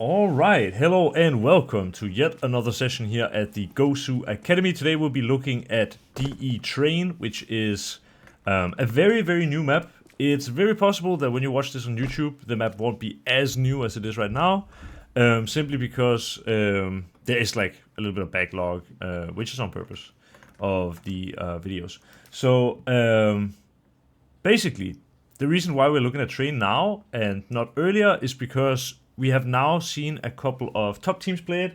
Alright, hello and welcome to yet another session here at the Gosu Academy. Today we'll be looking at DE Train, which is a very new map. It's very possible that when you watch this on YouTube, the map won't be as new as it is right now, simply because there is like a little bit of backlog, which is on purpose, of the videos. So basically, the reason why we're looking at Train now and not earlier is because we have now seen a couple of top teams play it.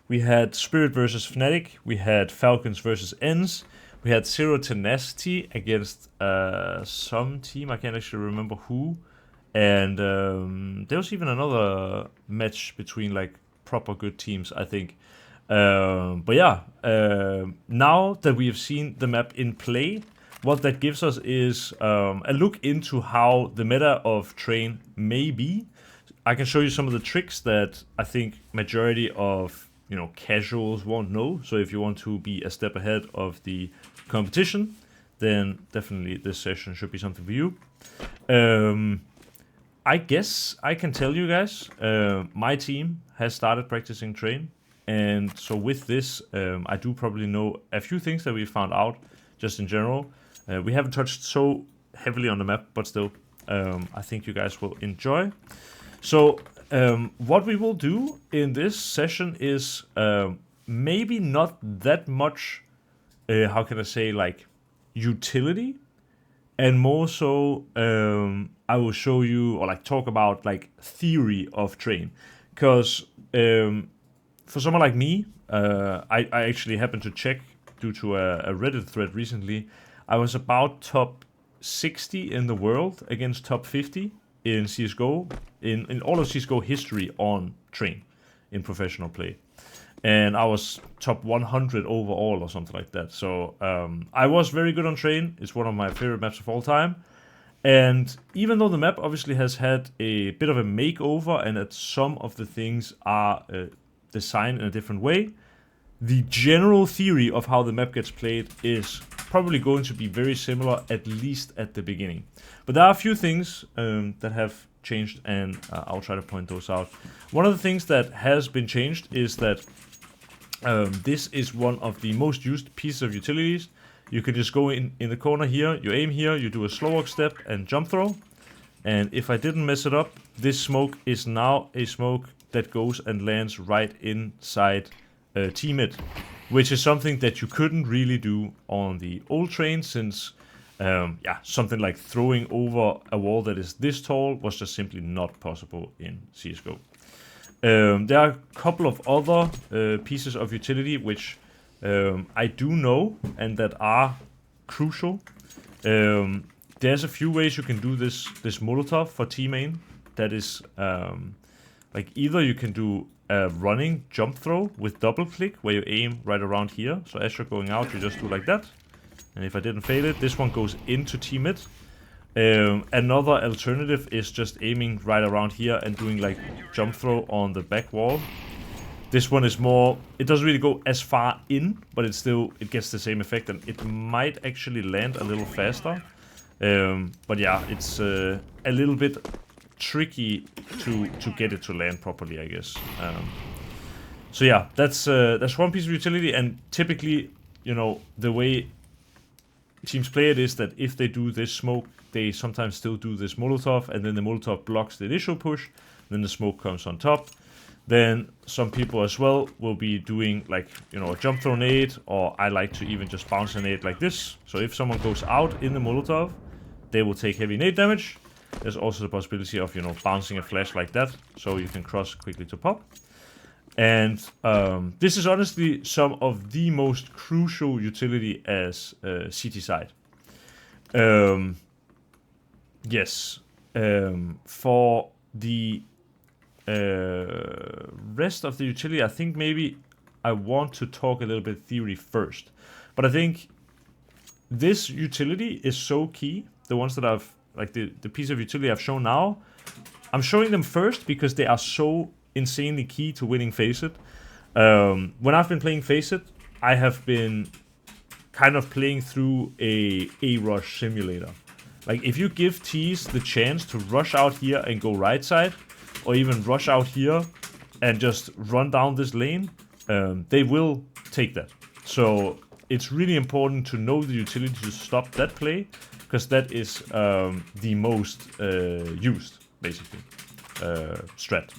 We had Spirit versus Fnatic, we had Falcons versus Ends, we had Zero Tenacity against some team, I can't actually remember who. And there was even another match between like proper good teams, I think. But yeah, now that we have seen the map in play, what that gives us is a look into how the meta of Train may be. I can show you some of the tricks that I think majority of casuals won't know. So if you want to be a step ahead of the competition, then definitely this session should be something for you. I guess I can tell you guys, my team has started practicing Train, and so with this, I do probably know a few things that we found out just in general. We haven't touched so heavily on the map, but still, I think you guys will enjoy. So what we will do in this session is maybe not that much, how can I say, like utility, and more so I will show you or like talk about like theory of Train, because for someone like me, I actually happened to check due to a Reddit thread recently. I was about top 60 in the world against top 50 in CSGO, in all of CSGO history on Train in professional play. And I was top 100 overall or something like that. So I was very good on Train. It's one of my favorite maps of all time. And even though the map obviously has had a bit of a makeover and that some of the things are designed in a different way, the general theory of how the map gets played is probably going to be very similar, at least at the beginning. But there are a few things that have changed, and I'll try to point those out. One of the things that has been changed is that this is one of the most used pieces of utilities. You can just go in the corner here, you aim here, you do a slow walk step and jump throw. And if I didn't mess it up, this smoke is now a smoke that goes and lands right inside T-mid, which is something that you couldn't really do on the old Train, since something like throwing over a wall that is this tall was just simply not possible in CSGO. There are a couple of other pieces of utility which I do know and that are crucial. There's a few ways you can do this Molotov for T-main. That is like either you can do a running jump throw with double click where you aim right around here. So as you're going out, you just do like that. And if I didn't fail it, this one goes into T-mid. Another alternative is just aiming right around here and doing like jump throw on the back wall. This one is more, it doesn't really go as far in, but it gets the same effect, and it might actually land a little faster. But yeah, it's a little bit tricky to get it to land properly, I guess. So yeah, that's one piece of utility, and typically, the way teams play it is that if they do this smoke, they sometimes still do this Molotov, and then the Molotov blocks the initial push, then the smoke comes on top. Then some people as well will be doing like, a jump throw nade, or I like to even just bounce a nade like this. So if someone goes out in the Molotov, they will take heavy nade damage. There's also the possibility of, bouncing a flash like that, so you can cross quickly to pop. And this is honestly some of the most crucial utility as CT side. Yes. For the rest of the utility, I think maybe I want to talk a little bit theory first. But I think this utility is so key. The ones that I've, like the piece of utility I've shown now, I'm showing them first because they are so insanely key to winning Face It. When I've been playing Face It, I have been kind of playing through a rush simulator. Like if you give T's the chance to rush out here and go right side, or even rush out here and just run down this lane, they will take that. So it's really important to know the utility to stop that play, because that is the most used, basically, strat.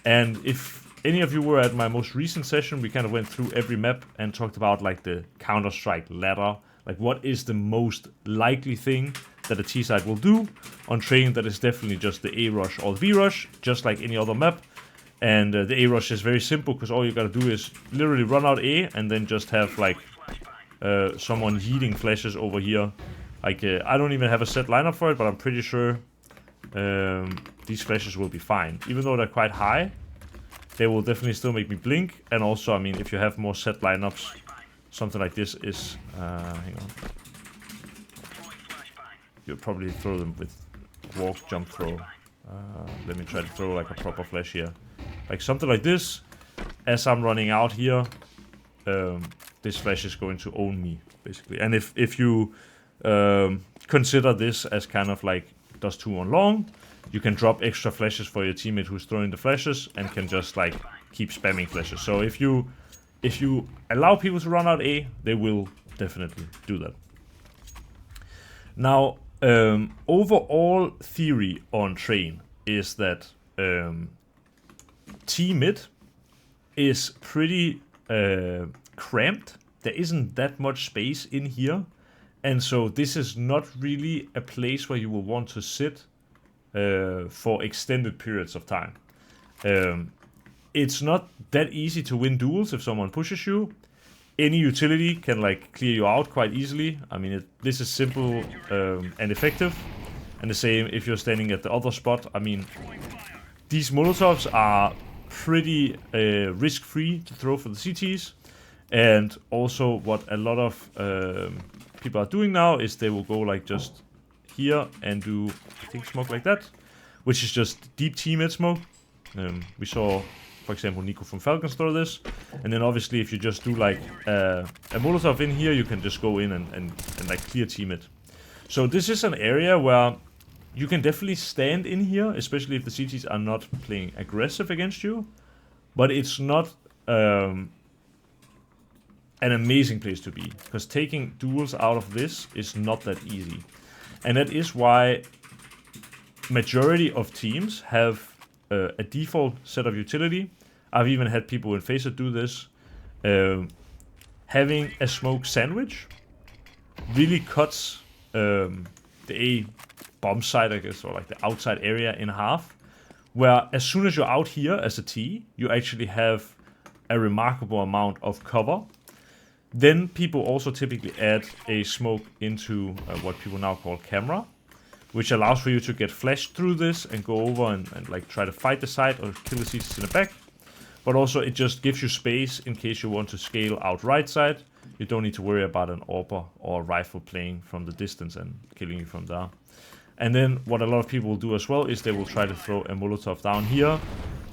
And if any of you were at my most recent session, we kind of went through every map and talked about like the Counter-Strike ladder, like what is the most likely thing that a T-side will do. On train, that is definitely just the A-rush or the B-rush, just like any other map. And the A-rush is very simple, because all you gotta do is literally run out A and then just have like someone yeeting flashes over here. Like I don't even have a set lineup for it, but I'm pretty sure these flashes will be fine. Even though they're quite high, they will definitely still make me blink. And also, I mean, if you have more set lineups, something like this is... hang on. You'll probably throw them with walk, jump, throw. Let me try to throw like a proper flash here. Like something like this. As I'm running out here, this flash is going to own me, basically. And if you consider this as kind of like does 2 on long, you can drop extra flashes for your teammate who's throwing the flashes and can just like keep spamming flashes. So if you allow people to run out A, they will definitely do that. Now, overall theory on train is that T-mid is pretty cramped. There isn't that much space in here. And so this is not really a place where you will want to sit for extended periods of time. It's not that easy to win duels if someone pushes you. Any utility can like clear you out quite easily. I mean, this is simple and effective. And the same if you're standing at the other spot. I mean, these Molotovs are pretty risk-free to throw for the CTs. And also what a lot of people are doing now is they will go like just here and do, I think, smoke like that, which is just deep teammate smoke. We saw, for example, Nico from Falcons throw this. And then obviously if you just do like a Molotov in here, you can just go in and like clear teammate. So this is an area where you can definitely stand in here, especially if the CTs are not playing aggressive against you. But it's not an amazing place to be, because taking duels out of this is not that easy. And that is why majority of teams have a default set of utility. I've even had people in FACEIT do this. Having a smoke sandwich really cuts the A bomb side, I guess, or like the outside area in half. Where as soon as you're out here as a T, you actually have a remarkable amount of cover. Then people also typically add a smoke into what people now call camera, which allows for you to get flashed through this and go over and like try to fight the side or kill the CTs in the back. But also it just gives you space in case you want to scale out right side. You don't need to worry about an AWPer or a rifle playing from the distance and killing you from there. And then what a lot of people will do as well is they will try to throw a Molotov down here,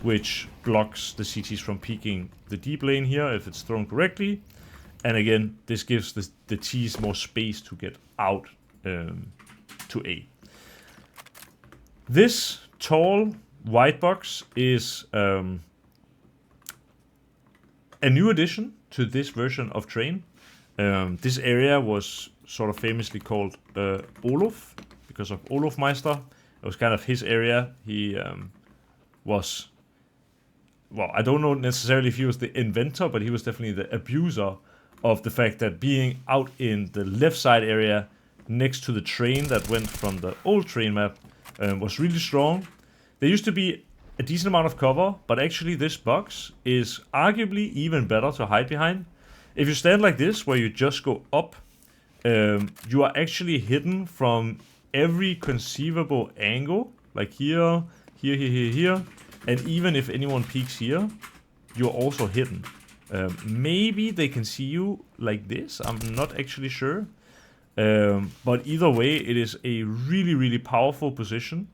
which blocks the CTs from peeking the deep lane here if it's thrown correctly. And again, this gives the T's more space to get out to A. This tall white box is a new addition to this version of Train. This area was sort of famously called Olof, because of Olofmeister. It was kind of his area. He was, well, I don't know necessarily if he was the inventor, but he was definitely the abuser of the fact that being out in the left side area next to the train that went from the old train map was really strong. There used to be a decent amount of cover, but actually this box is arguably even better to hide behind. If you stand like this, where you just go up, you are actually hidden from every conceivable angle, like here, here, here, here, here. And even if anyone peeks here, you're also hidden. Maybe they can see you like this, I'm not actually sure. But either way, it is a really, really powerful position.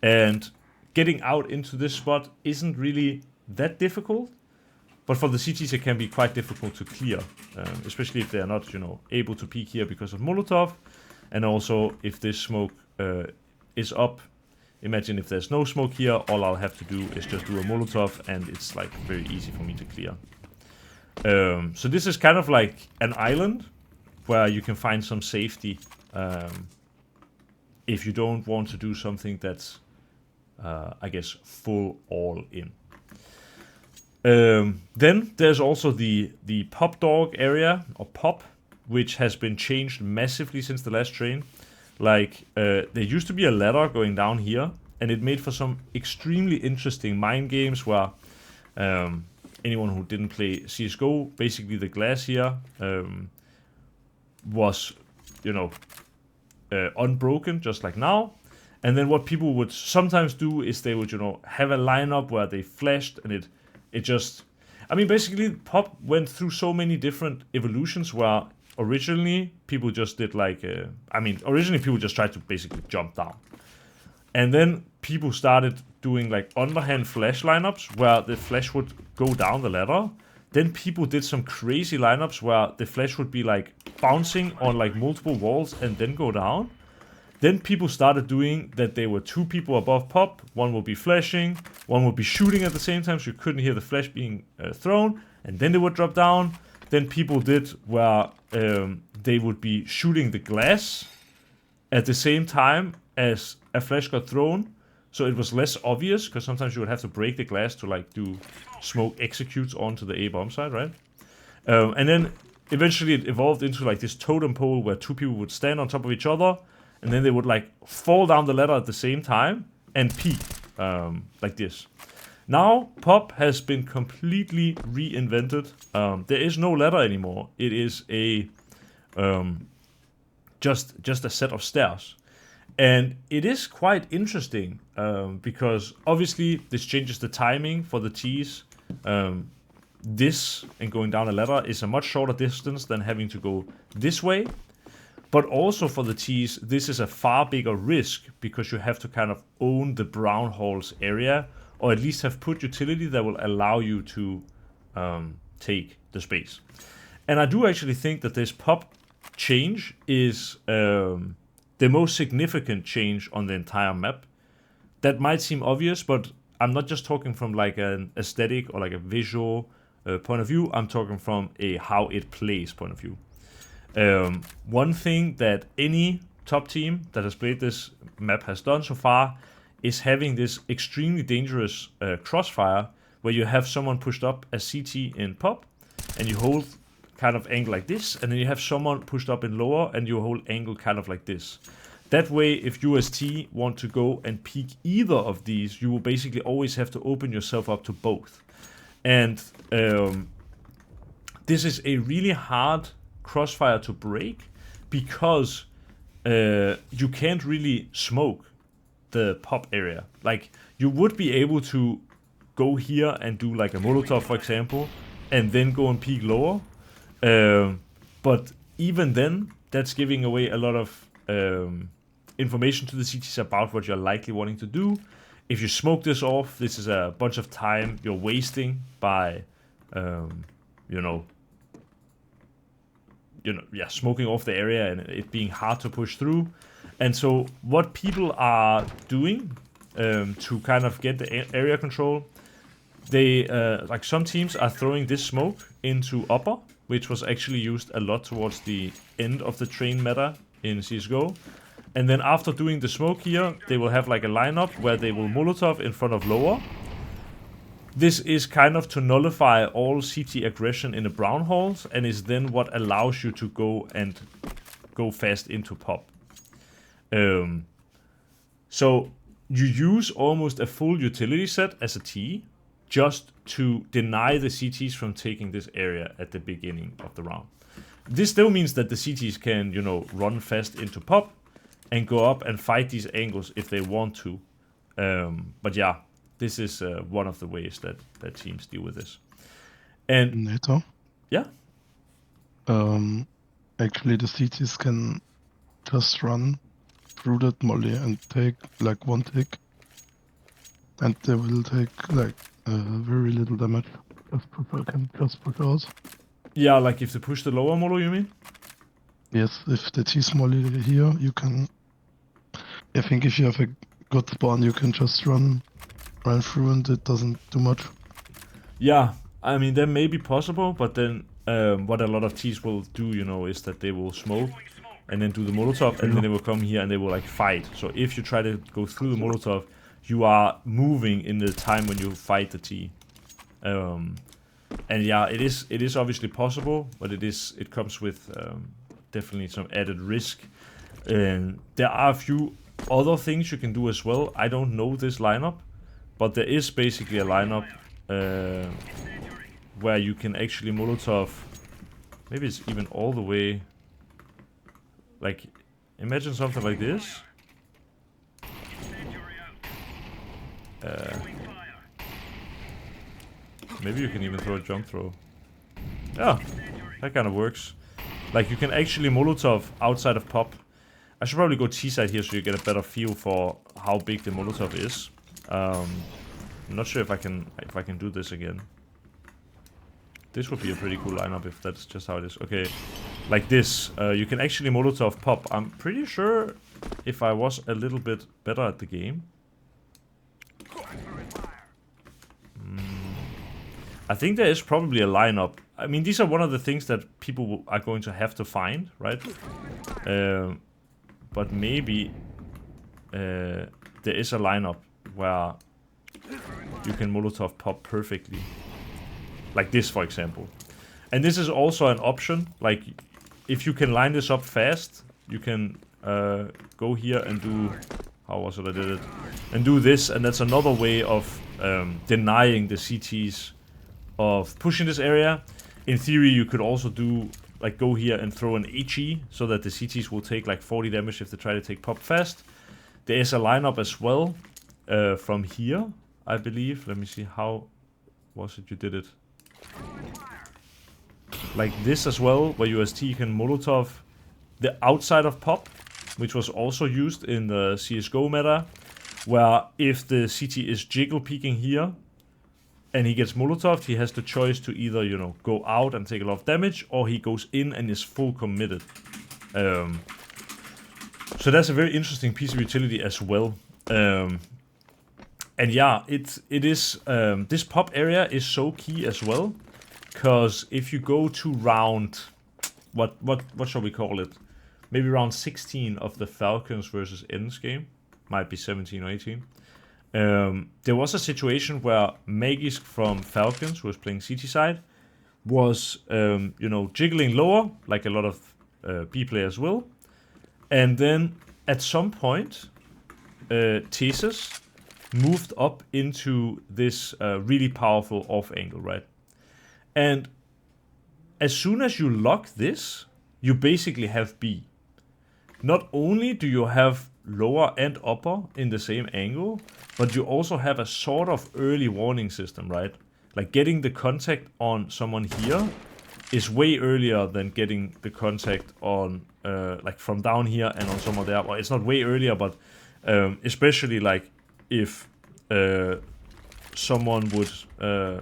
And getting out into this spot isn't really that difficult. But for the CTs, it can be quite difficult to clear. Especially if they are not, you know, able to peek here because of Molotov. And also, if this smoke is up, imagine if there's no smoke here, all I'll have to do is just do a Molotov, and it's like very easy for me to clear. So this is kind of like an island where you can find some safety if you don't want to do something that's, I guess, full all in. Then there's also the pop dog area, or pop, which has been changed massively since the last train. Like, there used to be a ladder going down here, and it made for some extremely interesting mind games where anyone who didn't play CSGO, basically the glass here was, you know, unbroken, just like now. And then what people would sometimes do is they would, you know, have a lineup where they flashed, and it just... I mean, basically, pop went through so many different evolutions where originally people just did like... originally people just tried to basically jump down. And then people started doing like underhand flash lineups where the flash would go down the ladder. Then people did some crazy lineups where the flash would be like bouncing on like multiple walls and then go down. Then people started doing that they were two people above pop. One would be flashing, one would be shooting at the same time, so you couldn't hear the flash being thrown. And then they would drop down. Then people did where they would be shooting the glass at the same time as a flash got thrown. So it was less obvious, because sometimes you would have to break the glass to like do smoke executes onto the A bomb side, right? And then eventually it evolved into like this totem pole where two people would stand on top of each other, and then they would like fall down the ladder at the same time and peek like this. Now pop has been completely reinvented. There is no ladder anymore. It is a just a set of stairs. And it is quite interesting because obviously this changes the timing for the T's. This and going down a ladder is a much shorter distance than having to go this way. But also for the T's, this is a far bigger risk because you have to kind of own the brown holes area, or at least have put utility that will allow you to take the space. And I do actually think that this pop change is the most significant change on the entire map. That might seem obvious, but I'm not just talking from like an aesthetic or like a visual point of view. I'm talking from a how it plays point of view. One thing that any top team that has played this map has done so far is having this extremely dangerous crossfire where you have someone pushed up as CT in pop and you hold kind of angle like this, and then you have someone pushed up in lower and you hold angle kind of like this. That way, if you as T want to go and peek either of these, you will basically always have to open yourself up to both. And this is a really hard crossfire to break because you can't really smoke the pop area. Like, you would be able to go here and do like a Molotov, for example, and then go and peek lower. But even then, that's giving away a lot of information to the CTs about what you're likely wanting to do. If you smoke this off, this is a bunch of time you're wasting by, smoking off the area and it being hard to push through. And so what people are doing to kind of get the area control, they, like some teams are throwing this smoke into upper, which was actually used a lot towards the end of the train meta in CSGO. And then after doing the smoke here, they will have like a lineup where they will Molotov in front of lower. This is kind of to nullify all CT aggression in the brown holes, and is then what allows you to go fast into pop. So you use almost a full utility set as a T just to deny the CTs from taking this area at the beginning of the round. This still means that the CTs can, run fast into pop and go up and fight these angles if they want to. But yeah, this is one of the ways that teams deal with this. And Nato? Yeah? Actually, the CTs can just run through that molly and take like one tick. And they will take like very little damage. Just push out. Yeah, like if they push the lower molo, you mean? Yes, if the T-molly here, you can... I think if you have a good spawn, you can just run through and it doesn't do much. Yeah, I mean, that may be possible, but then what a lot of teams will do, you know, is that they will smoke and then do the Molotov, and then they will come here and they will like fight. So if you try to go through the Molotov, you are moving in the time when you fight the T. And yeah, it is obviously possible, but it comes with definitely some added risk. And there are a few other things you can do as well. I don't know this lineup, but there is basically a lineup where you can actually Molotov. Maybe it's even all the way. Like, imagine something like this. Maybe you can even throw a jump throw. Yeah, that kind of works. Like, you can actually Molotov outside of pop. I should probably go T-side here so you get a better feel for how big the Molotov is. I'm not sure if I can do this again. This would be a pretty cool lineup if that's just how it is. Okay, like this. You can actually Molotov pop. I'm pretty sure if I was a little bit better at the game. I think there is probably a lineup. I mean, these are one of the things that people are going to have to find, right? But maybe there is a lineup where you can Molotov pop perfectly. Like this, for example. And this is also an option. Like, if you can line this up fast, you can go here and do... How was it I did it? And do this, and that's another way of denying the CTs of pushing this area. In theory, you could also do, like, go here and throw an HE, so that the CTs will take, like, 40 damage if they try to take pop fast. There is a lineup as well from here, I believe. Let me see, how was it you did it? Like this as well, where UST can Molotov the outside of pop, which was also used in the CSGO meta, where if the CT is jiggle peeking here, and he gets Molotov, he has the choice to either, you know, go out and take a lot of damage, or he goes in and is full committed. So that's a very interesting piece of utility as well. And yeah, it is this pop area is so key as well, because if you go to round, what shall we call it? Maybe round 16 of the Falcons versus Ends game, might be 17 or 18. There was a situation where Magisk from Falcons, who was playing CT side, was you know, jiggling lower, like a lot of B players will, and then at some point, Thesis moved up into this really powerful off angle, right? And as soon as you lock this, you basically have B. Not only do you have lower and upper in the same angle, but you also have a sort of early warning system, right? Like getting the contact on someone here is way earlier than getting the contact on like from down here and on someone there. Well, it's not way earlier, but especially like if someone would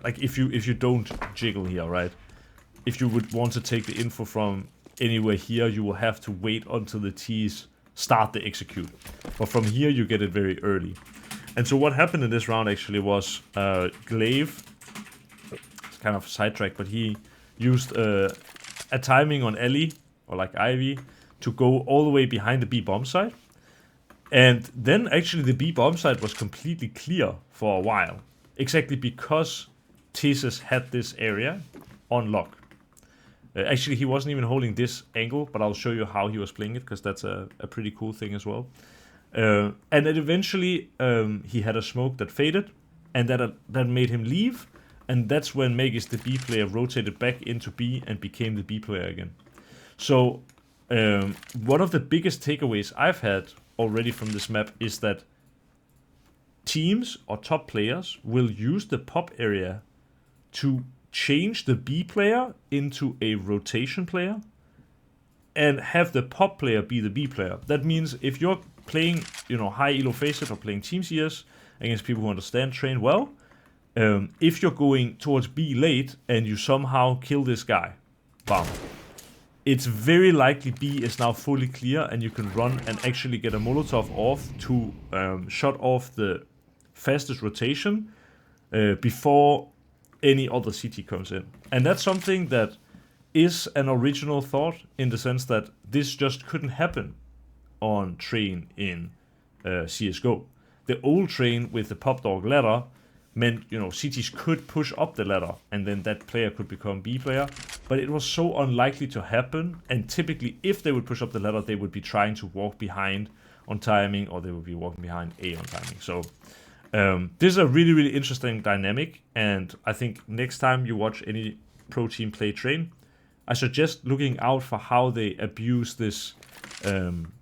like if you don't jiggle here, right? If you would want to take the info from anywhere here, you will have to wait until the T's start the execute. But from here, you get it very early. And so what happened in this round actually was Glaive, it's kind of a sidetrack, but he used a timing on Ellie, or like Ivy, to go all the way behind the B bomb site. And then actually the B bomb site was completely clear for a while. Exactly because Thesis had this area on lock. Actually, he wasn't even holding this angle, but I'll show you how he was playing it, because that's a pretty cool thing as well. And then eventually, he had a smoke that faded, and that made him leave, and that's when Magis, the B player, rotated back into B and became the B player again. So, one of the biggest takeaways I've had already from this map is that teams or top players will use the pop area to change the B player into a rotation player and have the pop player be the B player. That means if you're playing, you know, high elo faces or playing team CS against people who understand train well, if you're going towards B late and you somehow kill this guy, bam, it's very likely B is now fully clear, and you can run and actually get a Molotov off to shut off the fastest rotation before any other CT comes in. And that's something that is an original thought, in the sense that this just couldn't happen on train in CSGO. The old train with the pop dog ladder meant, you know, CTs could push up the ladder and then that player could become B player, but it was so unlikely to happen, and typically if they would push up the ladder, they would be trying to walk behind on timing, or they would be walking behind A on timing. So this is a really, really interesting dynamic, and I think next time you watch any pro team play train, I suggest looking out for how they abuse this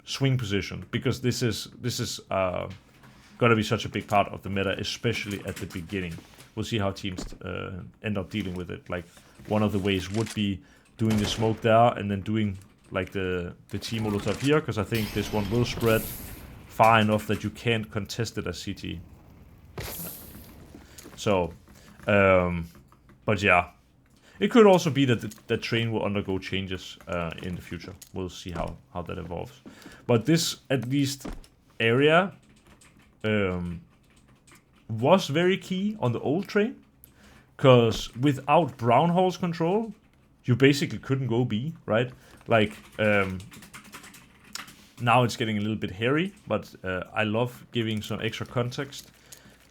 swing position, because this is gonna be such a big part of the meta, especially at the beginning. We'll see how teams end up dealing with it. Like, one of the ways would be doing the smoke there and then doing like the team Molotov here, because I think this one will spread far enough that you can't contest it as CT. So, but yeah, it could also be that the train will undergo changes in the future. We'll see how that evolves. But this, at least, area was very key on the old train, because without Brown Hall's control, you basically couldn't go B, right? Like, now it's getting a little bit hairy, but I love giving some extra context.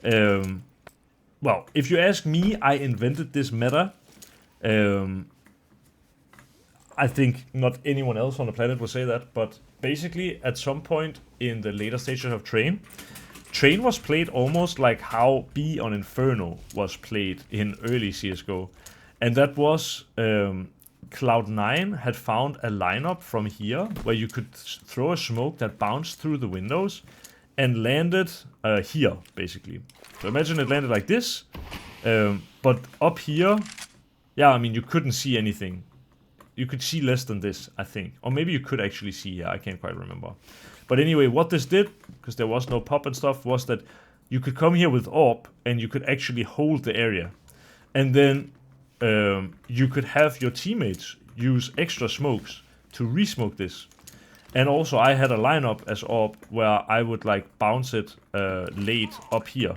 Well, if you ask me, I invented this meta. I think not anyone else on the planet will say that, but basically at some point in the later stages of Train was played almost like how B on Inferno was played in early CSGO. And that was Cloud9 had found a lineup from here where you could throw a smoke that bounced through the windows and landed here, basically. So imagine it landed like this, but up here, yeah, I mean, you couldn't see anything. You could see less than this, I think. Or maybe you could actually see here, I can't quite remember. But anyway, what this did, because there was no pop and stuff, was that you could come here with AWP and you could actually hold the area. And then you could have your teammates use extra smokes to re-smoke this. And also I had a lineup as AWP where I would like bounce it late up here.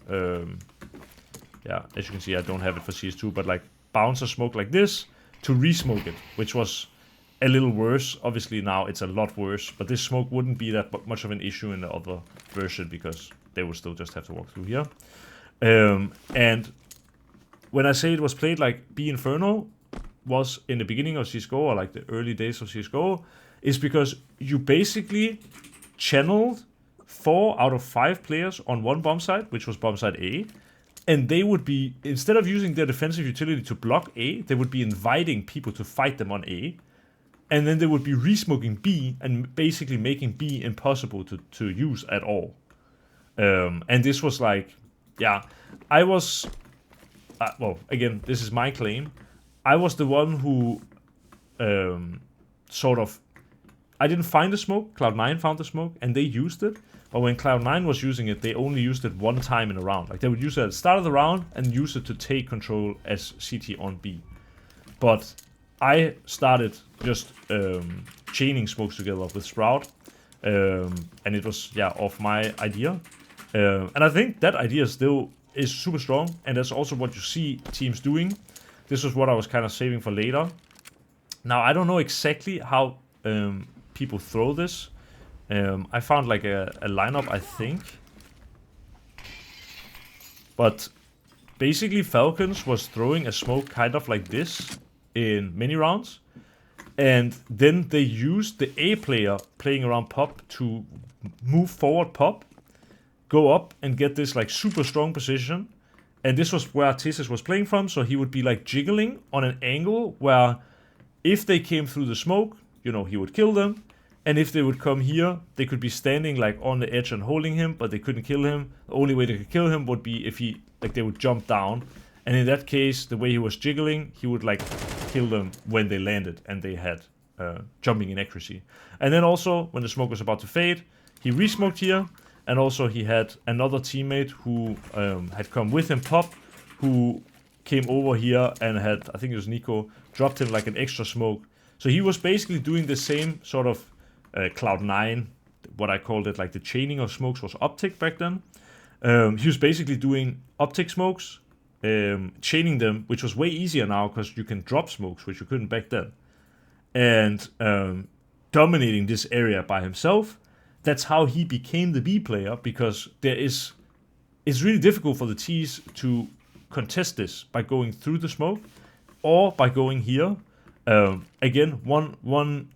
Yeah, as you can see, I don't have it for CS2, but like bounce a smoke like this to re-smoke it, which was a little worse. Obviously now it's a lot worse, but this smoke wouldn't be that much of an issue in the other version because they would still just have to walk through here. And when I say it was played like B Inferno was in the beginning of CSGO, or like the early days of CSGO, is because you basically channeled 4 out of 5 players on one bomb site, which was bomb site A, and they would be, instead of using their defensive utility to block A, they would be inviting people to fight them on A, and then they would be re-smoking B and basically making B impossible to use at all. And this was like, yeah, I was, well, again, this is my claim. I was the one who sort of, I didn't find the smoke, Cloud9 found the smoke, and they used it. But when Cloud9 was using it, they only used it one time in a round. Like, they would use it at the start of the round and use it to take control as CT on B. But I started just chaining smokes together with Sprout. And it was, yeah, off my idea. And I think that idea still is super strong. And that's also what you see teams doing. This was what I was kind of saving for later. Now, I don't know exactly how people throw this. I found like a lineup, I think. But basically Falcons was throwing a smoke kind of like this in many rounds. And then they used the A player playing around pop to move forward pop, go up and get this like super strong position. And this was where Artesis was playing from, so he would be like jiggling on an angle where if they came through the smoke, you know, he would kill them. And if they would come here, they could be standing like on the edge and holding him, but they couldn't kill him. The only way they could kill him would be if he, like, they would jump down. And in that case, the way he was jiggling, he would like kill them when they landed and they had jumping inaccuracy. And then also, when the smoke was about to fade, he re-smoked here. And also he had another teammate who had come with him, Pop, who came over here and had, I think it was Nico, dropped him like an extra smoke So he was basically doing the same sort of Cloud9, what I called it, like the chaining of smokes was optic back then. He was basically doing optic smokes, chaining them, which was way easier now because you can drop smokes, which you couldn't back then, and dominating this area by himself. That's how he became the B player, because it's really difficult for the T's to contest this by going through the smoke or by going here. Again, one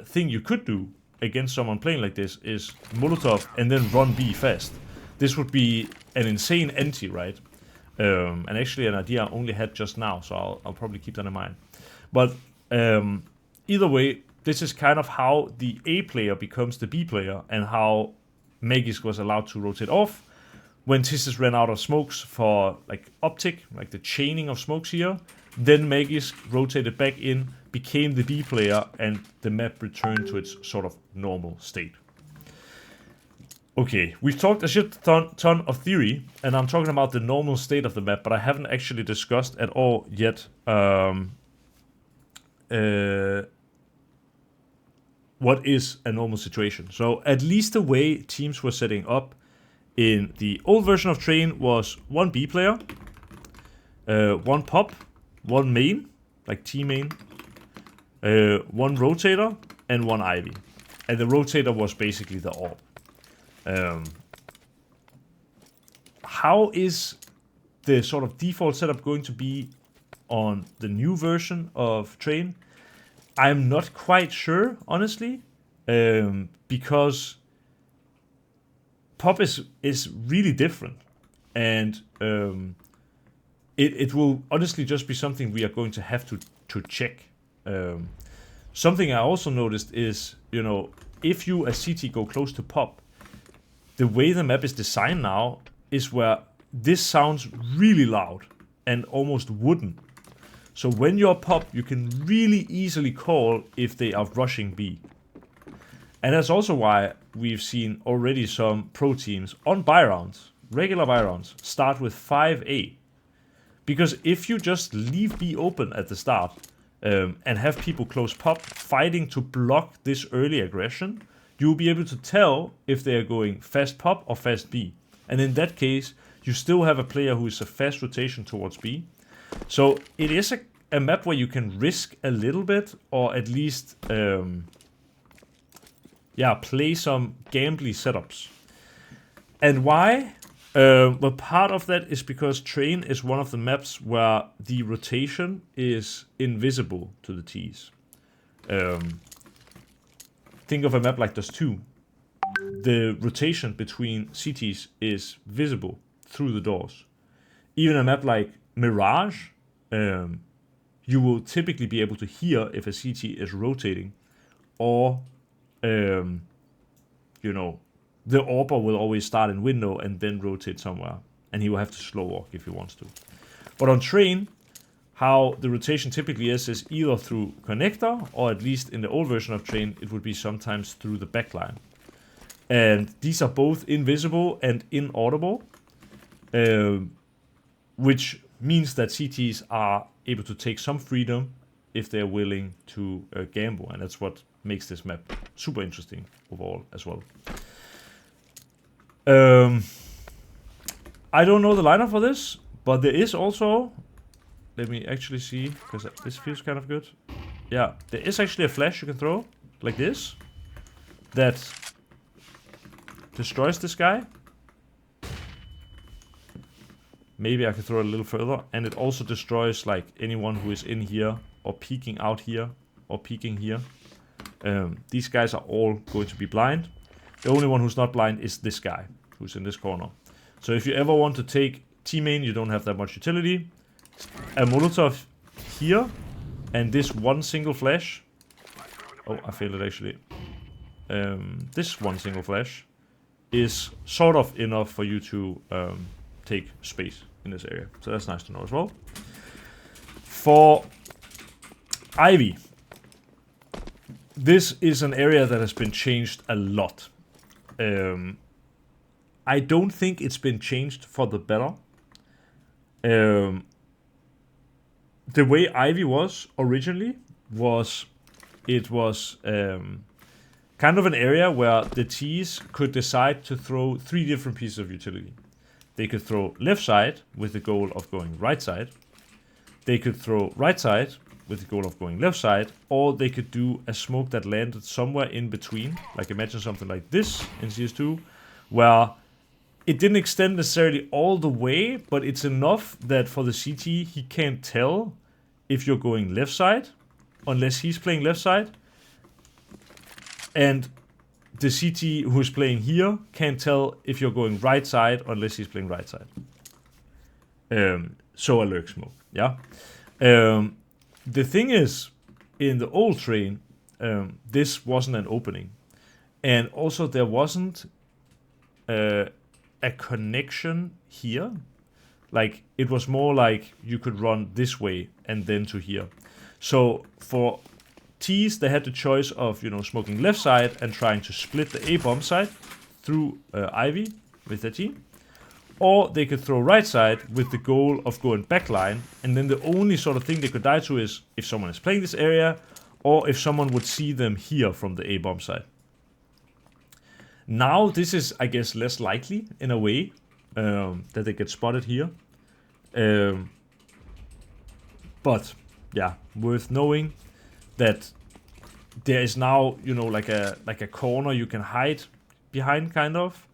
thing you could do against someone playing like this is Molotov and then run B fast. This would be an insane anti, right? And actually an idea I only had just now, so I'll probably keep that in mind. But either way, this is kind of how the A player becomes the B player, and how Magisk was allowed to rotate off when Tissus ran out of smokes for like optic, like the chaining of smokes here. Then Magisk rotated back in, became the B player, and the map returned to its sort of normal state. Okay, we've talked a shit ton of theory, and I'm talking about the normal state of the map, but I haven't actually discussed at all yet what is a normal situation. So at least the way teams were setting up in the old version of Train was one B player, one pop, one main, like T main, one rotator, and one Ivy. And the rotator was basically the orb. How is the sort of default setup going to be on the new version of Train? I'm not quite sure, honestly, because pop is really different, and it will honestly just be something we are going to have to check. Something I also noticed is, you know, if you as CT go close to pop, the way the map is designed now is where this sounds really loud and almost wooden. So when you're pop, you can really easily call if they are rushing B. And that's also why we've seen already some pro teams on buy rounds, regular buy rounds, start with 5A. Because if you just leave B open at the start and have people close pop fighting to block this early aggression, you'll be able to tell if they are going fast pop or fast B. And in that case, you still have a player who is a fast rotation towards B. So it is a map where you can risk a little bit, or at least play some gambly setups. And why? Well, part of that is because Train is one of the maps where the rotation is invisible to the Ts. Think of a map like Dust 2. The rotation between CTs is visible through the doors. Even a map like Mirage, you will typically be able to hear if a CT is rotating, or the AWPer will always start in window and then rotate somewhere, and he will have to slow walk if he wants to. But on Train, how the rotation typically is either through connector, or at least in the old version of Train, it would be sometimes through the backline. And these are both invisible and inaudible, which means that CTs are able to take some freedom if they're willing to gamble, and that's what makes this map super interesting overall as well. I don't know the lineup for this, but there is also, let me actually see, because this feels kind of good. Yeah, there is actually a flash you can throw, like this, that destroys this guy. Maybe I can throw it a little further, and it also destroys like anyone who is in here, or peeking out here, or peeking here. These guys are all going to be blind. The only one who's not blind is this guy, who's in this corner. So if you ever want to take T-main, you don't have that much utility. A Molotov here, and this one single flash. Oh, I failed it actually. This one single flash is sort of enough for you to take space in this area. So that's nice to know as well. For Ivy, this is an area that has been changed a lot. I don't think it's been changed for the better. The way Ivy was originally was it was kind of an area where the T's could decide to throw 3 different pieces of utility. They could throw left side with the goal of going right side. They could throw right side with the goal of going left side, or they could do a smoke that landed somewhere in between. Like imagine something like this in CS2, where it didn't extend necessarily all the way, but it's enough that for the CT, he can't tell if you're going left side, unless he's playing left side. And the CT who's playing here can't tell if you're going right side unless he's playing right side. So a lurk smoke, yeah. The thing is, in the old train, this wasn't an opening. And also there wasn't a connection here. Like, it was more like you could run this way and then to here. So for T's, they had the choice of, smoking left side and trying to split the A bomb side through Ivy with their team. Or they could throw right side with the goal of going backline. And then the only sort of thing they could die to is if someone is playing this area, or if someone would see them here from the A bomb side. Now this is, I guess, less likely in a way that they get spotted here. But yeah, worth knowing that there is now, like a corner you can hide behind, kind of.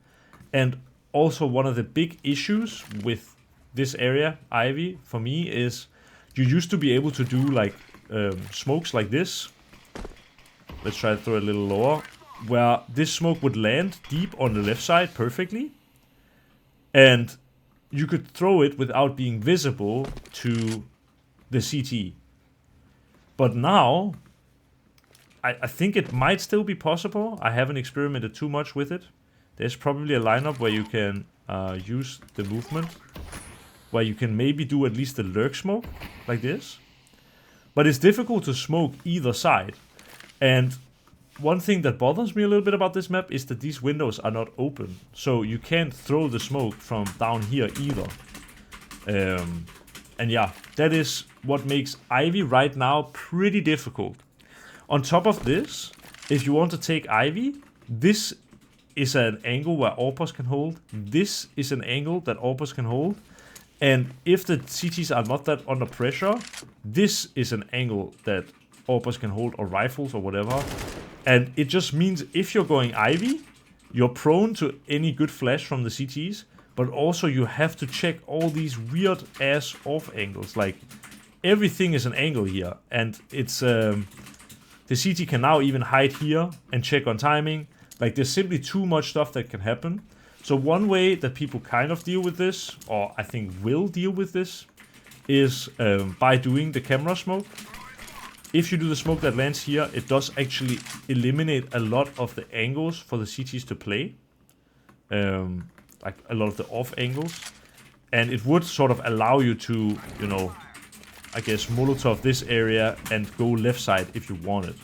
And also one of the big issues with this area, Ivy, for me, is you used to be able to do like smokes like this. Let's try to throw a little lower, where this smoke would land deep on the left side perfectly. And you could throw it without being visible to the CT. But now, I think it might still be possible. I haven't experimented too much with it. There's probably a lineup where you can use the movement, where you can maybe do at least a lurk smoke, like this. But it's difficult to smoke either side. And one thing that bothers me a little bit about this map is that these windows are not open. So you can't throw the smoke from down here either. And yeah, that is what makes Ivy right now pretty difficult. On top of this, if you want to take Ivy, this is an angle where AWPers can hold. This is an angle that AWPers can hold. And if the CTs are not that under pressure, this is an angle that AWPers can hold, or rifles or whatever. And it just means if you're going Ivy, you're prone to any good flash from the CTs, but also you have to check all these weird ass off angles. Like, everything is an angle here, and it's the CT can now even hide here and check on timing. Like, there's simply too much stuff that can happen. So one way that people kind of deal with this, or I think will deal with this, is by doing the camera smoke. If you do the smoke that lands here, it does actually eliminate a lot of the angles for the CTs to play. Like a lot of the off angles. And it would sort of allow you to, I guess, Molotov this area and go left side if you wanted.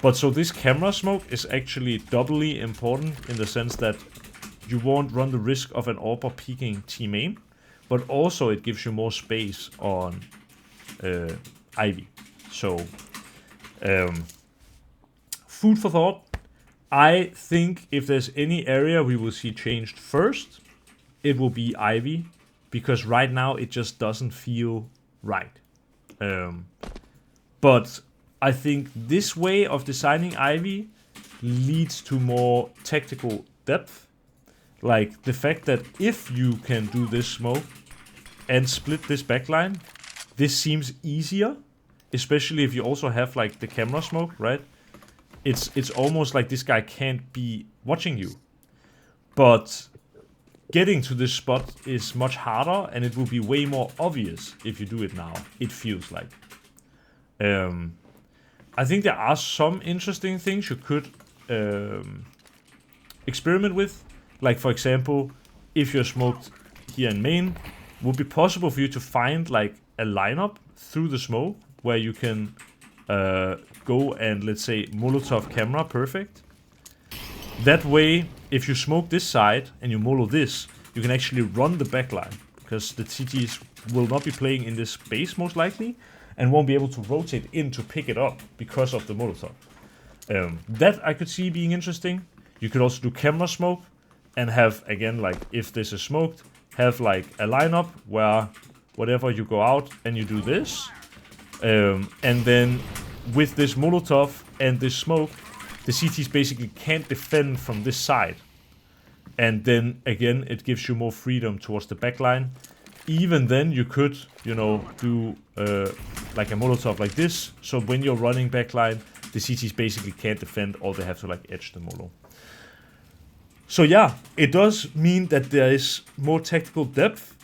But so this camera smoke is actually doubly important in the sense that you won't run the risk of an AWPer peeking T-main, but also it gives you more space on Ivy. So, food for thought. I think if there's any area we will see changed first, it will be Ivy, because right now it just doesn't feel right. But I think this way of designing Ivy leads to more tactical depth. Like the fact that if you can do this smoke and split this backline, this seems easier, especially if you also have like the camera smoke, right? It's almost like this guy can't be watching you. But getting to this spot is much harder, and it will be way more obvious if you do it now, it feels like. I think there are some interesting things you could experiment with. Like, for example, if you're smoked here in main, it would be possible for you to find like a lineup through the smoke where you can go and, let's say, Molotov camera perfect. That way, if you smoke this side and you molo this, you can actually run the backline, because the CTs will not be playing in this space most likely. and won't be able to rotate in to pick it up because of the Molotov. That I could see being interesting. You could also do camera smoke and have, again, like if this is smoked, have like a lineup where whatever you go out and you do this. And then with this Molotov and this smoke, the CTs basically can't defend from this side. And then again, it gives you more freedom towards the backline. Even then, you could, you know, do like a Molotov like this. So when you're running backline, the CTs basically can't defend, or they have to like edge the Molo. So yeah, it does mean that there is more tactical depth.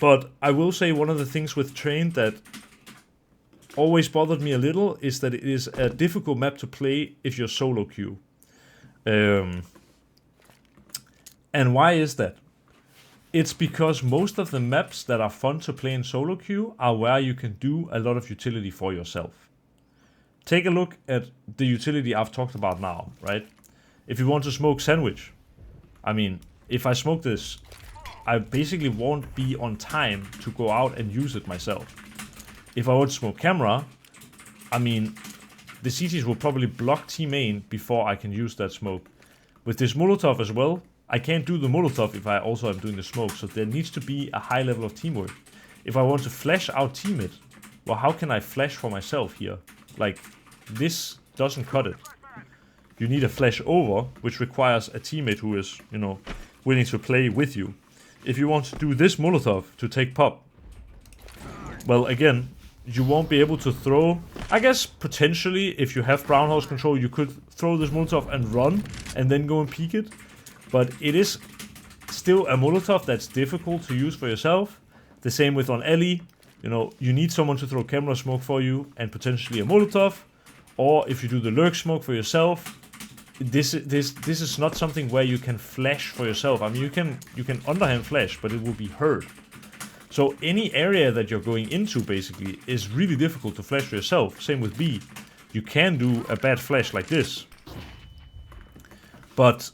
But I will say one of the things with Train that always bothered me a little is that it is a difficult map to play if you're solo queue. And why is that? It's because most of the maps that are fun to play in solo queue are where you can do a lot of utility for yourself. Take a look at the utility I've talked about now, right? If you want to smoke sandwich, I mean, if I smoke this, I basically won't be on time to go out and use it myself. If I want to smoke camera, I mean, the CTs will probably block T main before I can use that smoke. With this Molotov as well, I can't do the Molotov if I also am doing the smoke, so there needs to be a high level of teamwork. If I want to flash out teammate, well, how can I flash for myself here? Like, this doesn't cut it. You need a flash over, which requires a teammate who is, you know, willing to play with you. If you want to do this Molotov to take pop, well, again, you won't be able to throw. I guess potentially, if you have brown house control, you could throw this Molotov and run, and then go and peek it. But it is still a Molotov that's difficult to use for yourself. The same with on Ellie. You know, you need someone to throw camera smoke for you and potentially a Molotov. Or if you do the lurk smoke for yourself, this is not something where you can flash for yourself. I mean, you can underhand flash, but it will be heard. So any area that you're going into basically is really difficult to flash for yourself. Same with B. You can do a bad flash like this, but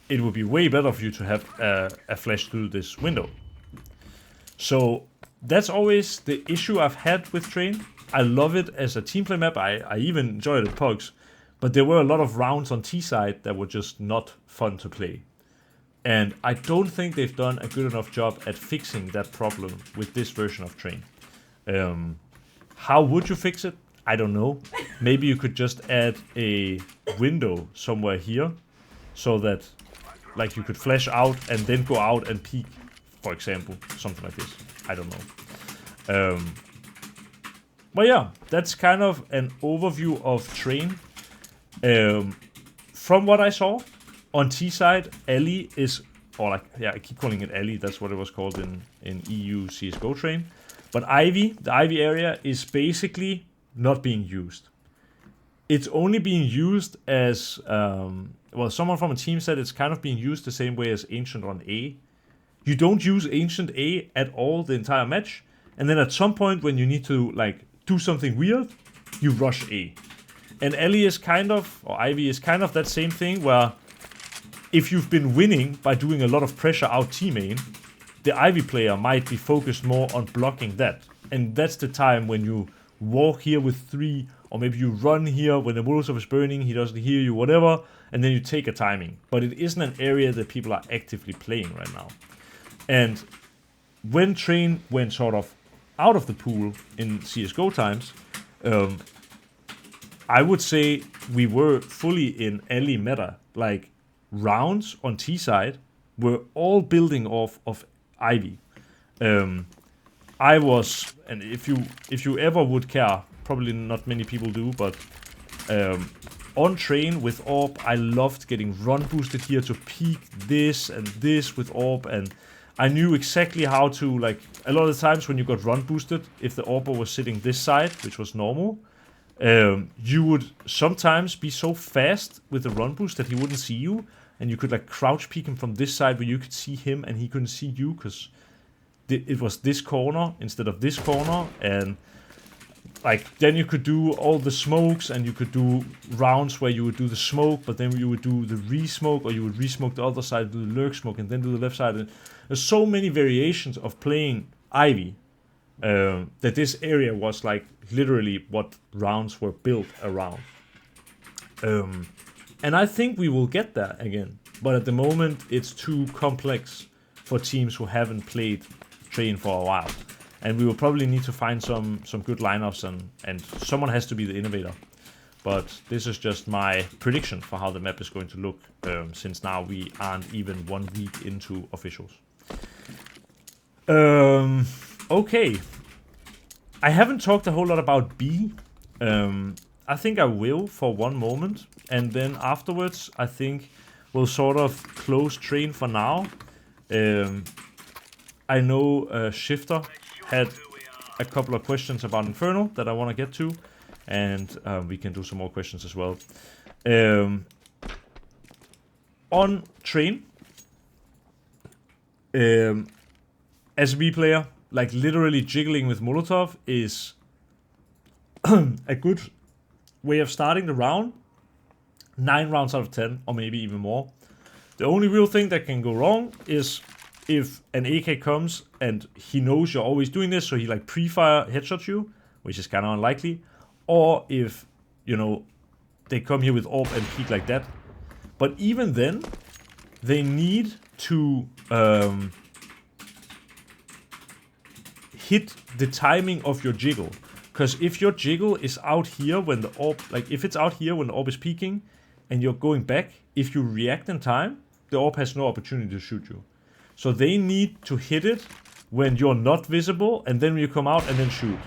it would be way better for you to have a flash through this window. So that's always the issue I've had with Train. I love it as a team play map. I even enjoy it at Pugs. But there were a lot of rounds on T side that were just not fun to play. And I don't think they've done a good enough job at fixing that problem with this version of Train. How would you fix it? I don't know. Maybe you could just add a window somewhere here, so that like you could flash out and then go out and peek, for example. Something like this. I don't know. But yeah, that's kind of an overview of Train. From what I saw, on T side, Ellie is, or like, yeah, I keep calling it Ellie, that's what it was called in EU CSGO Train. But Ivy, the Ivy area, is basically not being used. It's only being used as, well, someone from a team said it's kind of being used the same way as Ancient on A. You don't use Ancient A at all the entire match, and then at some point when you need to, like, do something weird, you rush A. And Ellie is kind of, or Ivy is kind of that same thing where if you've been winning by doing a lot of pressure out T-main, the Ivy player might be focused more on blocking that. And that's the time when you walk here with 3, or maybe you run here when the Molotov is burning, he doesn't hear you, whatever, and then you take a timing. But it isn't an area that people are actively playing right now. And when Train went sort of out of the pool in CSGO times, I would say we were fully in Ellie meta. Like, rounds on T side were all building off of Ivy. I was, and if you ever would care, probably not many people do, but on Train with Orb, I loved getting run boosted here to peek this and this with Orb, and I knew exactly how to, like, a lot of the times when you got run boosted, if the Orber was sitting this side, which was normal, you would sometimes be so fast with the run boost that he wouldn't see you, and you could like crouch peek him from this side where you could see him and he couldn't see you because it was this corner instead of this corner, and like then you could do all the smokes, and you could do rounds where you would do the smoke, but then you would do the re-smoke, or you would re-smoke the other side, do the lurk smoke, and then do the left side. And there's so many variations of playing Ivy that this area was like literally what rounds were built around. And I think we will get there again, but at the moment it's too complex for teams who haven't played Train for a while. And we will probably need to find some good lineups, and someone has to be the innovator. But this is just my prediction for how the map is going to look, since now we aren't even 1 week into officials. Okay. I haven't talked a whole lot about B. I think I will for one moment, and then afterwards I think we'll sort of close Train for now. I know Shifter had a couple of questions about Inferno that I want to get to, and we can do some more questions as well. On Train, as a B player, like literally jiggling with Molotov is a good way of starting the round. 9 rounds out of 10, or maybe even more. The only real thing that can go wrong is if an AK comes and he knows you're always doing this, so he like pre-fire headshots you, which is kind of unlikely. Or if, you know, they come here with AWP and peek like that. But even then, they need to hit the timing of your jiggle. Because if your jiggle is out here when the AWP, like if it's out here when the AWP is peeking and you're going back, if you react in time, the AWP has no opportunity to shoot you. So they need to hit it when you're not visible, and then you come out and then shoot.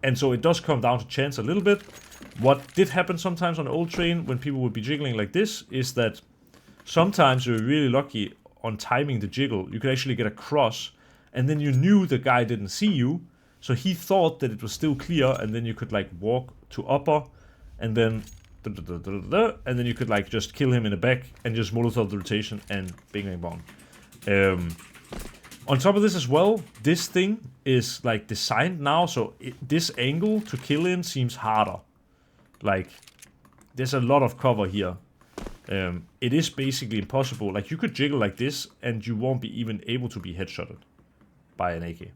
And so it does come down to chance a little bit. What did happen sometimes on the old Train when people would be jiggling like this is that sometimes you're really lucky on timing the jiggle. You could actually get a cross, and then you knew the guy didn't see you, so he thought that it was still clear, and then you could like walk to upper, and then you could like just kill him in the back and just Molotov the rotation and bing bang bong. On top of this as well, this thing is like designed now, so this angle to kill in seems harder. Like, there's a lot of cover here. It is basically impossible. Like, you could jiggle like this and you won't be even able to be headshotted by an AK.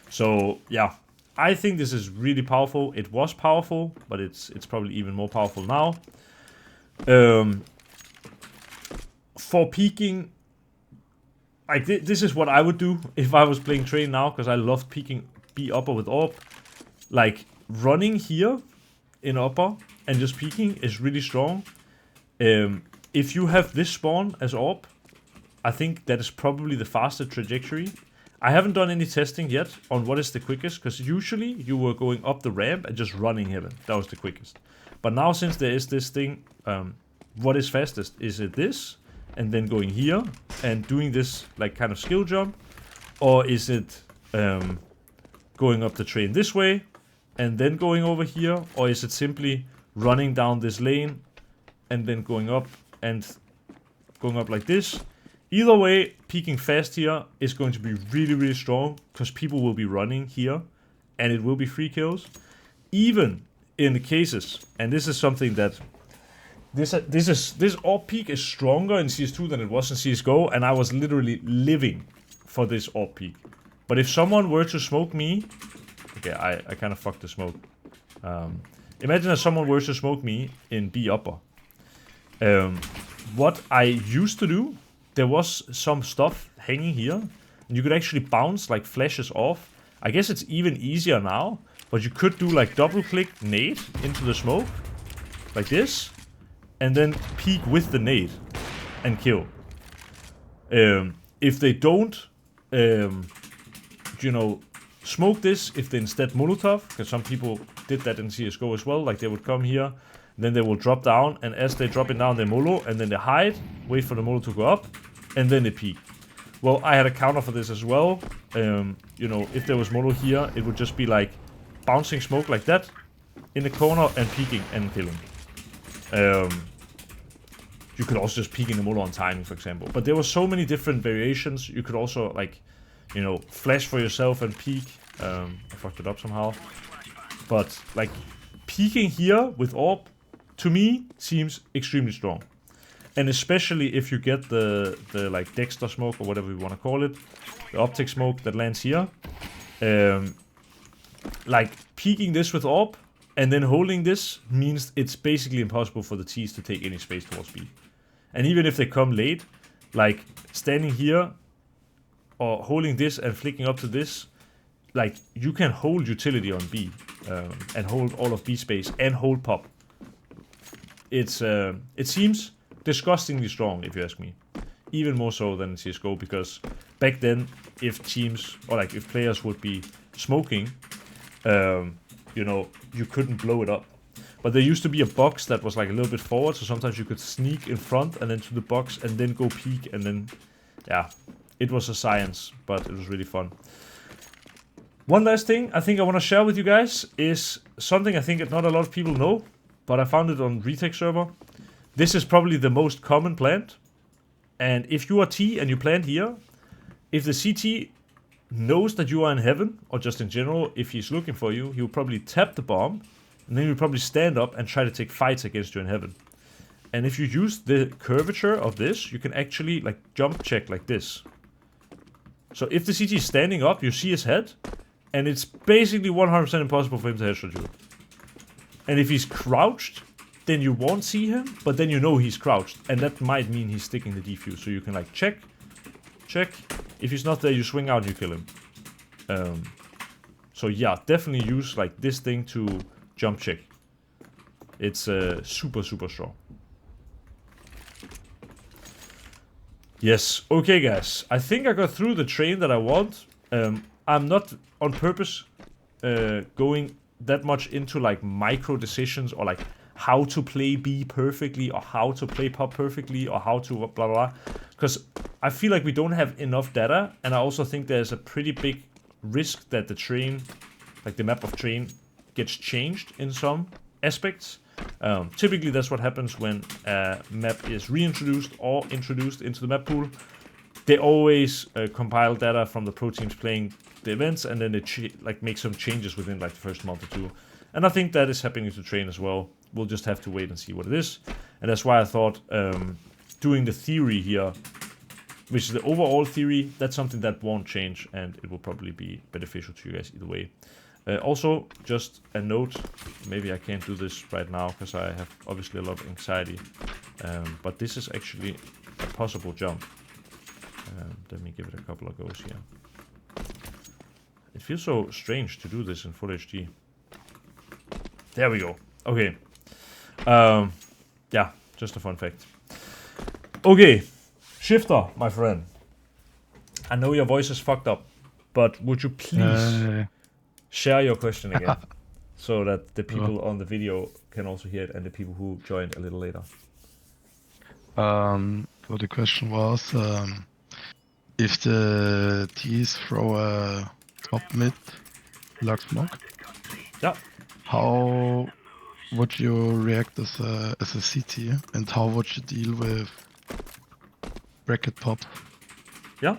So yeah, I think this is really powerful. It was powerful, but it's probably even more powerful now. For peeking, like this is what I would do if I was playing Train now, because I love peeking B upper with AWP. Like running here in upper and just peeking is really strong. If you have this spawn as AWP, I think that is probably the fastest trajectory. I haven't done any testing yet on what is the quickest, because usually you were going up the ramp and just running heaven. That was the quickest. But now, since there is this thing, what is fastest? Is it this and then going here and doing this like kind of skill jump? Or is it going up the Train this way and then going over here? Or is it simply running down this lane and then going up like this? Either way, peeking fast here is going to be really, really strong, because people will be running here and it will be free kills. Even in the cases, and this is something that this AWP peek is stronger in CS2 than it was in CSGO, and I was literally living for this AWP peek. But if someone were to smoke me, okay, I kind of fucked the smoke. Imagine if someone were to smoke me in B upper. What I used to do, there was some stuff hanging here, and you could actually bounce like flashes off. I guess it's even easier now, but you could do like double click nade into the smoke, like this, and then peek with the nade and kill. If they don't, you know, smoke this, if they instead Molotov, because some people did that in CSGO as well, like they would come here, then they will drop down, and as they drop it down, they molo, and then they hide, wait for the molo to go up, and then they peek. Well, I had a counter for this as well. You know, if there was molo here, it would just be like bouncing smoke like that in the corner and peeking and killing. You could also just peek in the molo on timing, for example. But there were so many different variations. You could also, like, you know, flash for yourself and peek. I fucked it up somehow. But, like, peeking here with AWP, to me, seems extremely strong. And especially if you get the like Dexter smoke, or whatever you want to call it, the optic smoke that lands here. like peeking this with AWP and then holding this means it's basically impossible for the T's to take any space towards B. And even if they come late, like standing here or holding this and flicking up to this, like you can hold utility on B and hold all of B space and hold pop. It's it seems disgustingly strong, if you ask me. Even more so than in CSGO, because back then, if teams or like if players would be smoking, you know, you couldn't blow it up. But there used to be a box that was like a little bit forward, so sometimes you could sneak in front and then to the box and then go peek and then, yeah, it was a science, but it was really fun. One last thing I think I want to share with you guys is something I think not a lot of people know, but I found it on Retech server. This is probably the most common plant. And if you are T and you plant here, if the CT knows that you are in heaven, or just in general, if he's looking for you, he will probably tap the bomb, and then he'll probably stand up and try to take fights against you in heaven. And if you use the curvature of this, you can actually like jump check like this. So if the CT is standing up, you see his head, and it's basically 100% impossible for him to headshot you. And if he's crouched, then you won't see him, but then you know he's crouched, and that might mean he's sticking the defuse. So you can like check. If he's not there, you swing out and you kill him. So yeah, definitely use like this thing to jump check. It's super strong. Yes, okay guys, I think I got through the train that I want. I'm not on purpose going that much into like micro decisions or like how to play B perfectly or how to play pop perfectly or how to blah blah, because I feel like we don't have enough data, and I also think there's a pretty big risk that the train, like the map of train, gets changed in some aspects. Typically that's what happens when a map is reintroduced or introduced into the map pool. They always compile data from the pro teams playing the events, and then they like make some changes within like the first month or two. And I think that is happening to train as well. We'll just have to wait and see what it is. And that's why I thought doing the theory here, which is the overall theory, that's something that won't change, and it will probably be beneficial to you guys either way. Also, just a note, maybe I can't do this right now because I have obviously a lot of anxiety, but this is actually a possible jump. Let me give it a couple of goes here. It feels so strange to do this in full HD. There we go. Okay. Yeah, just a fun fact. Okay, Shifter, my friend. I know your voice is fucked up, but would you please share your question again so that the people on the video can also hear it and the people who joined a little later? So the question was, if the T's throw a top mid large smoke, yeah, how would you react as a CT, and how would you deal with bracket pop? Yeah.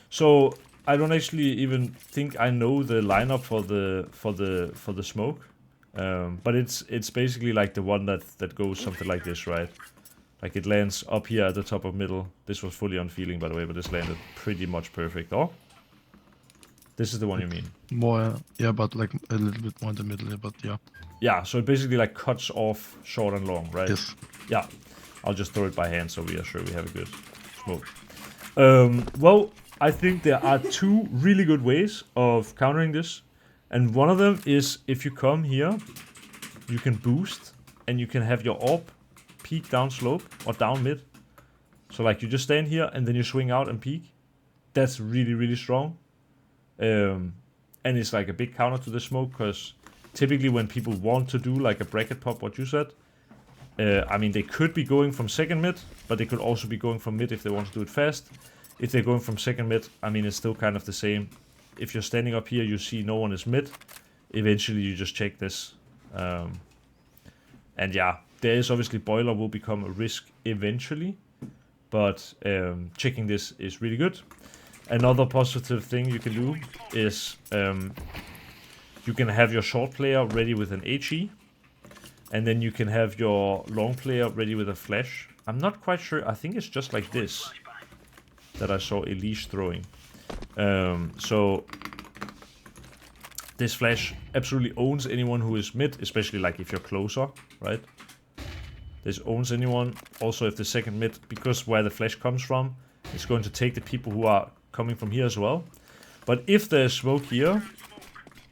So I don't actually even think I know the lineup for the smoke, but it's basically like the one that goes something like this, right? Like it lands up here at the top of middle. This was fully unfeeling, by the way, but this landed pretty much perfect. Oh, this is the one you mean? More, yeah, but like a little bit more in the middle, but yeah. Yeah, so it basically like cuts off short and long, right? Yes. Yeah, I'll just throw it by hand so we are sure we have a good smoke. Well, I think there are two really good ways of countering this. And one of them is if you come here, you can boost and you can have your AWP peek down slope or down mid. So like you just stand here and then you swing out and peek. That's really strong. And it's like a big counter to the smoke, because typically when people want to do like a bracket pop, what you said, I mean, they could be going from second mid, but they could also be going from mid if they want to do it fast. If they're going from second mid, I mean, it's still kind of the same. If you're standing up here, you see no one is mid. Eventually, you just check this. And yeah, there is obviously boiler will become a risk eventually, but checking this is really good. Another positive thing you can do is you can have your short player ready with an HE, and then you can have your long player ready with a flash. I'm not quite sure. I think it's just like this that I saw Elise throwing. So This flash absolutely owns anyone who is mid, especially like if you're closer, right? This owns anyone. Also, if the second mid, because where the flash comes from, it's going to take the people who are coming from here as well. But if there's smoke here,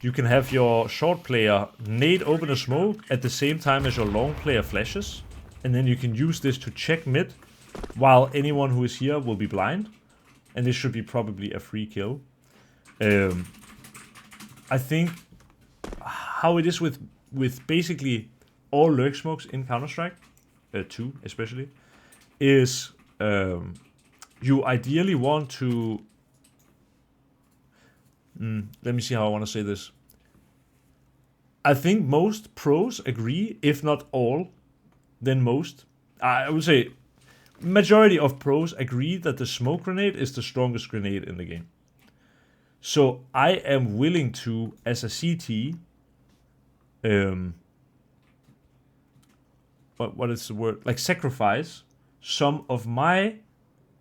you can have your short player nade open a smoke at the same time as your long player flashes. And then you can use this to check mid, while anyone who is here will be blind. And this should be probably a free kill. I think how it is with basically all lurk smokes in Counter-Strike, 2 especially, is you ideally want to... let me see how I want to say this. I think most pros agree, if not all, then most. I would say majority of pros agree that the smoke grenade is the strongest grenade in the game. So I am willing to, as a CT, what is the word? Like sacrifice some of my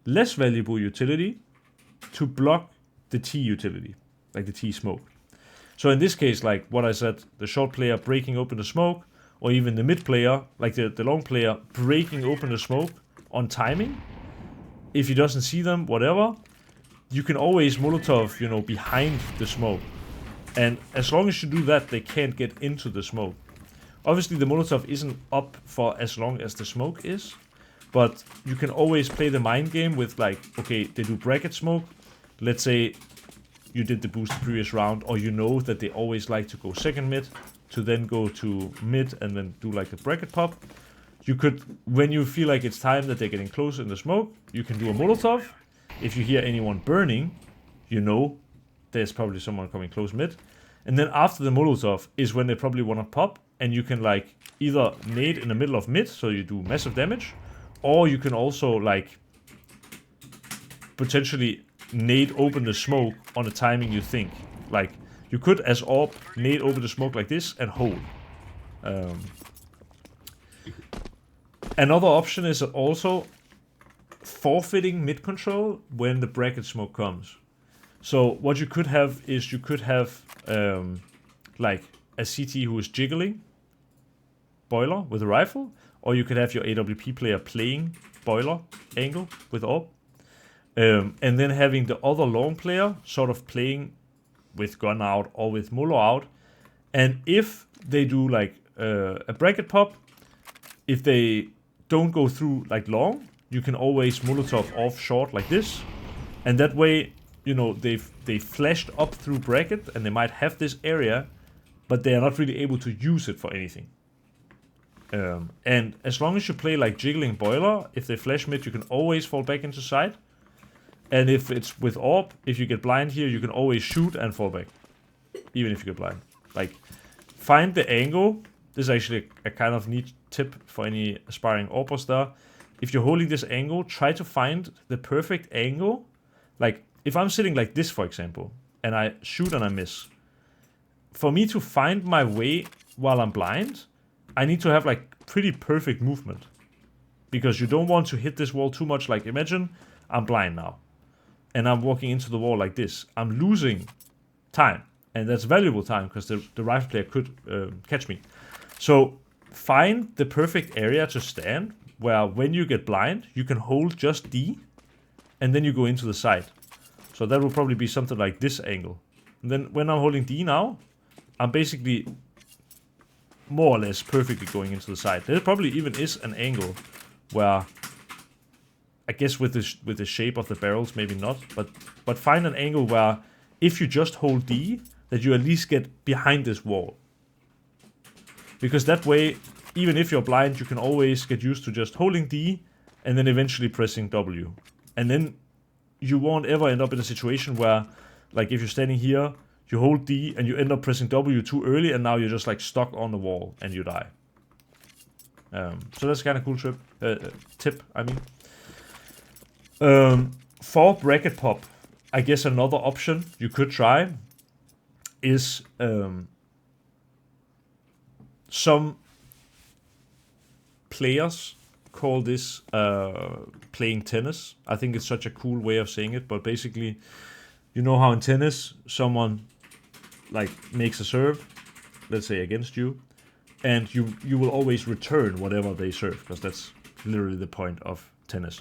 less valuable utility to block the T utility, like the T smoke. So in this case, like what I said, the short player breaking open the smoke, or even the mid player, like the long player breaking open the smoke on timing. If he doesn't see them, whatever, you can always Molotov, you know, behind the smoke. And as long as you do that, they can't get into the smoke. Obviously, the Molotov isn't up for as long as the smoke is, but you can always play the mind game with like, okay, they do bracket smoke. Let's say you did the boost the previous round, or you know that they always like to go second mid, to then go to mid and then do like a bracket pop. You could, when you feel like it's time that they're getting close in the smoke, you can do a Molotov. If you hear anyone burning, you know there's probably someone coming close mid. And then after the Molotov is when they probably want to pop, and you can like either nade in the middle of mid, so you do massive damage, or you can also like potentially nade open the smoke on the timing you think. Like you could, as AWP, nade open the smoke like this and hold. Another option is also forfeiting mid control when the bracket smoke comes. So what you could have is you could have like a CT who is jiggling boiler with a rifle, or you could have your AWP player playing boiler angle with AWP, and then having the other long player sort of playing with gun out or with Molo out. And if they do like a bracket pop, if they don't go through like long, you can always Molotov off short like this, and that way, you know, they flashed up through bracket and they might have this area, but they are not really able to use it for anything. And as long as you play like jiggling boiler, if they flash mid, you can always fall back into side. And if it's with AWP, if you get blind here, you can always shoot and fall back, even if you get blind. Like, find the angle. This is actually a kind of neat tip for any aspiring AWPers there. If you're holding this angle, try to find the perfect angle. Like, if I'm sitting like this, for example, and I shoot and I miss, for me to find my way while I'm blind, I need to have like pretty perfect movement. Because you don't want to hit this wall too much. Like, imagine I'm blind now, and I'm walking into the wall like this. I'm losing time, and that's valuable time because the rifle player could catch me. So find the perfect area to stand where when you get blind, you can hold just D, and then you go into the side. So that will probably be something like this angle. And then when I'm holding D now, I'm basically more or less perfectly going into the side. There probably even is an angle where, I guess with the shape of the barrels, maybe not, but find an angle where if you just hold D, that you at least get behind this wall. Because that way, even if you're blind, you can always get used to just holding D and then eventually pressing W. And then you won't ever end up in a situation where, like if you're standing here, you hold D and you end up pressing W too early, and now you're just like stuck on the wall and you die. So that's kind of cool tip, I mean. For bracket pop, I guess another option you could try is some players call this playing tennis. I think it's such a cool way of saying it, but basically, you know how in tennis someone like makes a serve, let's say against you, and you will always return whatever they serve, because that's literally the point of tennis.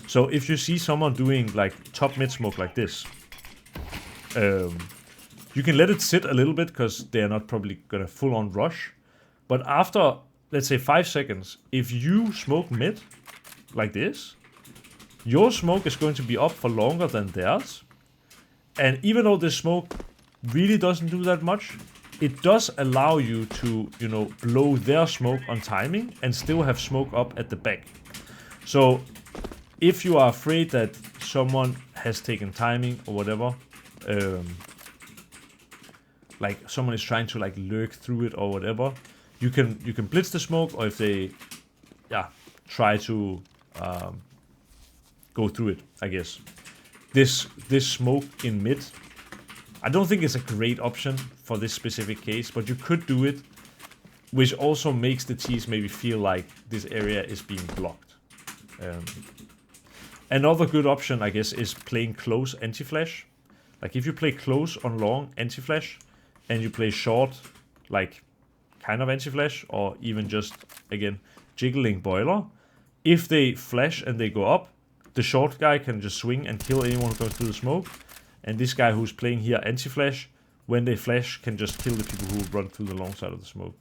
So if you see someone doing like top mid smoke like this, you can let it sit a little bit because they are not probably gonna full on rush. But after, let's say 5 seconds, if you smoke mid like this, your smoke is going to be up for longer than theirs. And even though this smoke really doesn't do that much, it does allow you to, you know, blow their smoke on timing and still have smoke up at the back. So if you are afraid that someone has taken timing or whatever, like someone is trying to like lurk through it or whatever, you can blitz the smoke, or if they try to go through it, I guess. This smoke in mid, I don't think it's a great option for this specific case, but you could do it, which also makes the tees maybe feel like this area is being blocked. Another good option, I guess, is playing close anti-flash. Like if you play close on long anti-flash, and you play short, like kind of anti-flash, or even just, again, jiggling boiler, if they flash and they go up, the short guy can just swing and kill anyone who comes through the smoke. And this guy who's playing here anti-flash, when they flash, can just kill the people who run through the long side of the smoke.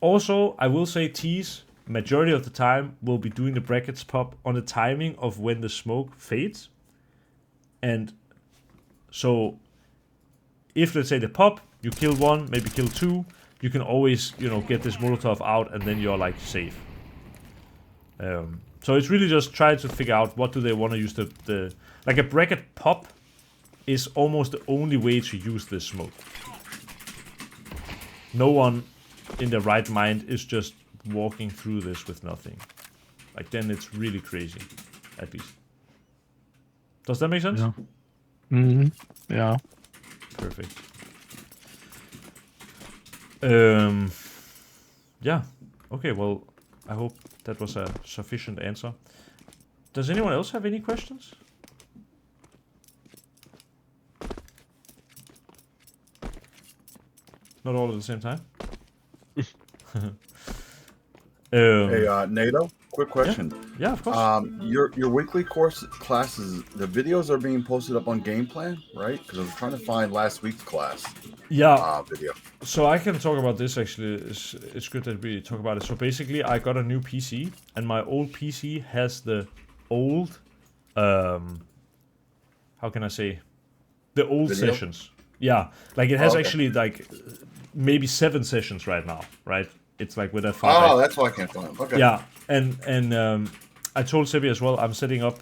Also, I will say tees, majority of the time, will be doing the brackets pop on the timing of when the smoke fades. And so, if let's say they pop, you kill one, maybe kill two, you can always, you know, get this Molotov out and then you're like safe. So it's really just try to figure out what do they want to use the like a bracket pop is almost the only way to use this smoke. No one in their right mind is just walking through this with nothing. Like then it's really crazy, at least. Does that make sense? Yeah. Mm-hmm. Yeah. Perfect. Yeah. Okay, well, I hope that was a sufficient answer. Does anyone else have any questions? Not all at the same time? Hey, NATO, quick question. Yeah, of course. Your weekly course classes, the videos are being posted up on Game Plan, right? Because I was trying to find last week's class. Yeah. Video. So I can talk about this actually. It's good that we talk about it. So basically, I got a new PC, and my old PC has the old, how can I say, the old Video? sessions. Yeah, like it has okay. actually like maybe 7 sessions right now, right? It's like with that far Oh, back. that's why I can't find them. Okay. Yeah, and I told Sebi as well. I'm setting up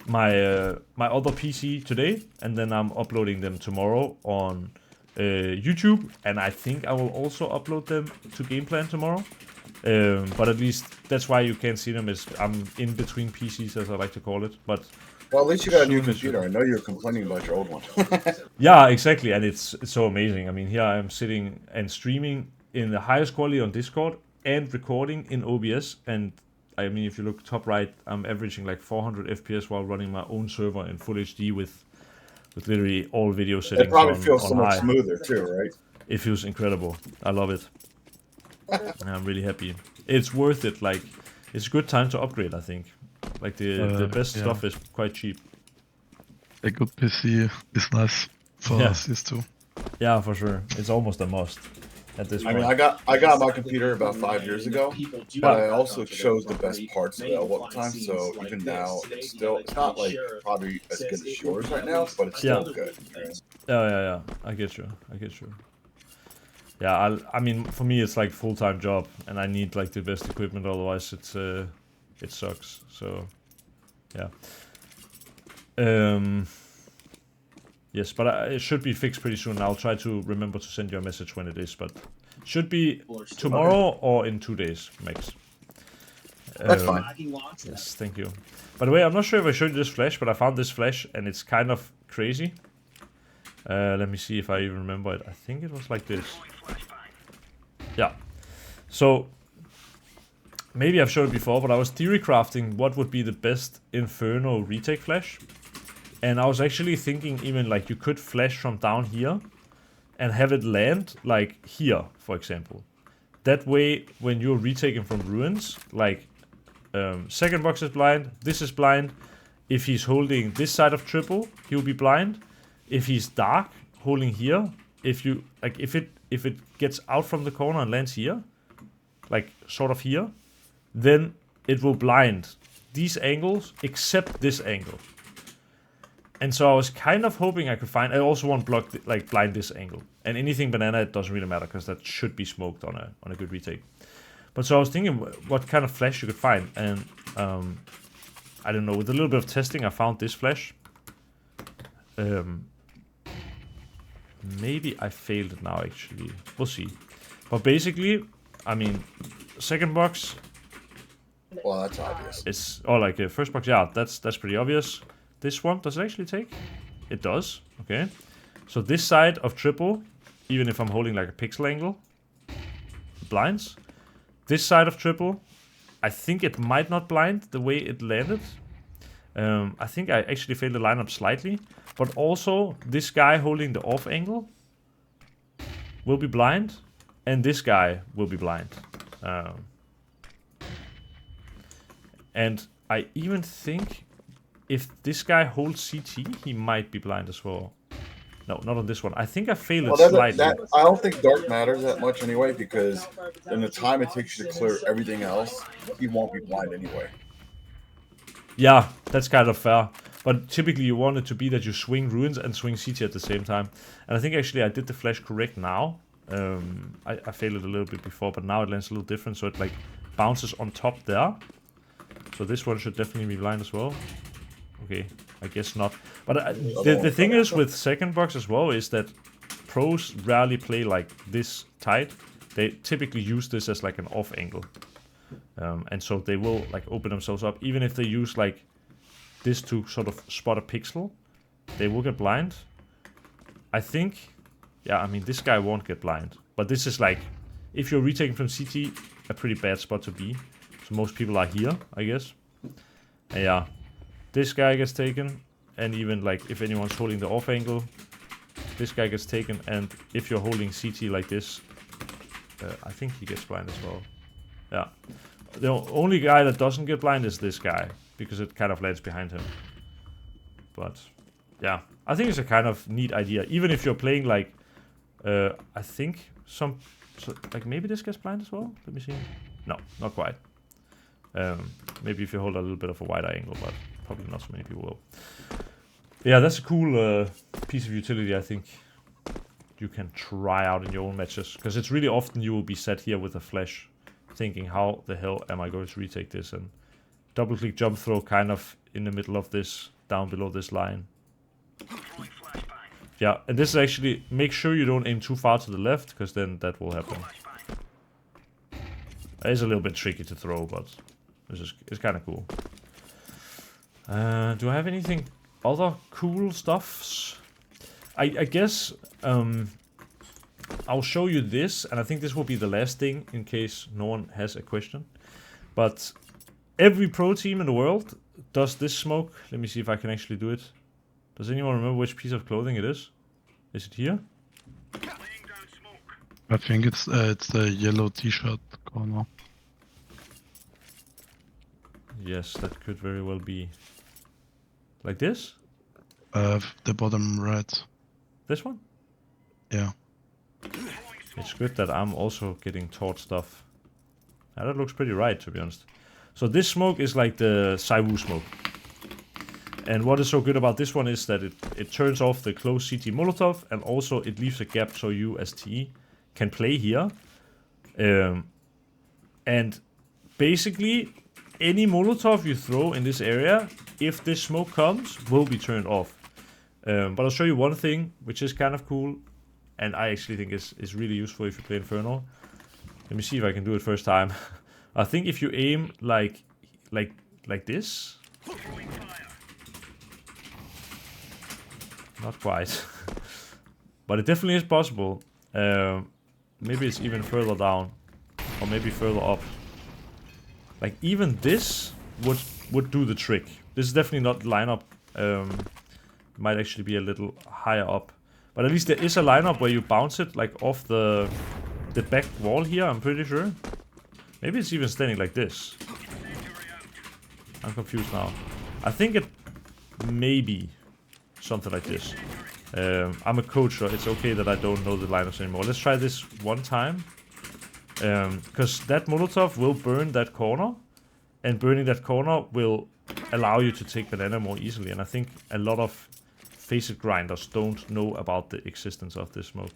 my my other PC today, and then I'm uploading them tomorrow on YouTube, and I think I will also upload them to Game Plan tomorrow. But at least that's why you can't see them. Is I'm in between PCs, as I like to call it. But well, at least you got a new soon as computer. I know you were complaining about your old one. yeah, exactly, and it's so amazing. I mean, here I am sitting and streaming in the highest quality on Discord and recording in OBS, and I mean, if you look top right, I'm averaging like 400 FPS while running my own server in full HD with literally all video settings. It probably on, feels on so much high. smoother too, right? It feels incredible. I love it. And I'm really happy. It's worth it. Like, it's a good time to upgrade, I think. Like the best yeah. stuff is quite cheap. A good PC is nice for Yeah. us used to. Yeah, for sure. It's almost a must at this I point. mean, I got my computer about 5 years ago, but I also chose the best parts available at the time. So even now, it's not like probably as good as yours right now, but it's still good. Right? Yeah. I get you. Yeah, I mean, for me, it's like full-time job, and I need like the best equipment. Otherwise, it sucks. So, yeah. Yes, but it should be fixed pretty soon. I'll try to remember to send you a message when it is, but it should be tomorrow or in 2 days max. That's fine. Yes, thank you. By the way, I'm not sure if I showed you this flash, but I found this flash and it's kind of crazy. Let me see if I even remember it. I think it was like this. Yeah. So, maybe I've showed it before, but I was theory crafting what would be the best Inferno retake flash. And I was actually thinking even like you could flash from down here and have it land like here, for example. That way, when you're retaking from ruins, like second box is blind, this is blind. If he's holding this side of triple, he'll be blind. If he's dark, holding here, if you like, if it gets out from the corner and lands here, like sort of here, then it will blind these angles except this angle. And so I was kind of hoping I could find. I also want block like blind this angle, and anything banana, it doesn't really matter because that should be smoked on a good retake. But so I was thinking what kind of flash you could find, and I don't know. With a little bit of testing, I found this flash. Maybe I failed it now. Actually, we'll see. But basically, I mean, second box. Well, that's obvious. It's like first box. Yeah, that's pretty obvious. This one, does it actually take? It does. Okay. So this side of triple, even if I'm holding like a pixel angle, blinds. This side of triple, I think it might not blind the way it landed. I think I actually failed the lineup slightly. But also, this guy holding the off angle will be blind. And this guy will be blind. And I even think if this guy holds CT, he might be blind as well. No, not on this one. I think I failed it slightly. I don't think dark matters that much anyway, because in the time it takes you to clear everything else, he won't be blind anyway. Yeah, that's kind of fair. But typically you want it to be that you swing ruins and swing CT at the same time. And I think actually I did the flash correct now. I failed it a little bit before, but now it lands a little different. So it like bounces on top there. So this one should definitely be blind as well. Okay, I guess not. But the thing is with second box as well is that pros rarely play like this tight. They typically use this as like an off angle. And so they will like open themselves up. Even if they use like this to sort of spot a pixel, they will get blind. I think, yeah, I mean, this guy won't get blind. But this is like, if you're retaking from CT, a pretty bad spot to be. So most people are here, I guess. And yeah. This guy gets taken, and even like if anyone's holding the off angle, this guy gets taken, and if you're holding CT like this, I think he gets blind as well. Yeah. The only guy that doesn't get blind is this guy, because it kind of lands behind him. But yeah, I think it's a kind of neat idea. Even if you're playing like, I think like maybe this gets blind as well. Let me see. No, not quite. Maybe if you hold a little bit of a wider angle, but probably not so many people will. Yeah, that's a cool piece of utility, I think you can try out in your own matches. Because it's really often you will be set here with a flash, thinking, how the hell am I going to retake this? And double-click jump throw kind of in the middle of this, down below this line. Yeah, and this is actually, make sure you don't aim too far to the left, because then that will happen. It is a little bit tricky to throw, but it's kind of cool. Do I have anything other cool stuffs? I guess I'll show you this, and I think this will be the last thing in case no one has a question. But every pro team in the world does this smoke. Let me see if I can actually do it. Does anyone remember which piece of clothing it is? Is it here? I think it's the yellow t-shirt corner. Yes, that could very well be. Like this? The bottom right. This one? Yeah. It's good that I'm also getting taught stuff. Yeah, that looks pretty right, to be honest. So this smoke is like the Saiwu smoke. And what is so good about this one is that it turns off the closed CT Molotov, and also it leaves a gap so you as TE can play here. And basically, any Molotov you throw in this area, if this smoke comes, will be turned off. But I'll show you one thing, which is kind of cool, and I actually think is really useful if you play Inferno. Let me see if I can do it first time. I think if you aim like this. Not quite. But it definitely is possible. Maybe it's even further down. Or maybe further up. Like even this would do the trick. This is definitely not lineup Might actually be a little higher up. But at least there is a lineup where you bounce it like off the back wall here, I'm pretty sure. Maybe it's even standing like this. I'm confused now. I think it may be something like this. I'm a coach, so it's okay that I don't know the lineups anymore. Let's try this one time. Because that Molotov will burn that corner. And burning that corner will allow you to take banana more easily. And I think a lot of facet grinders don't know about the existence of this smoke.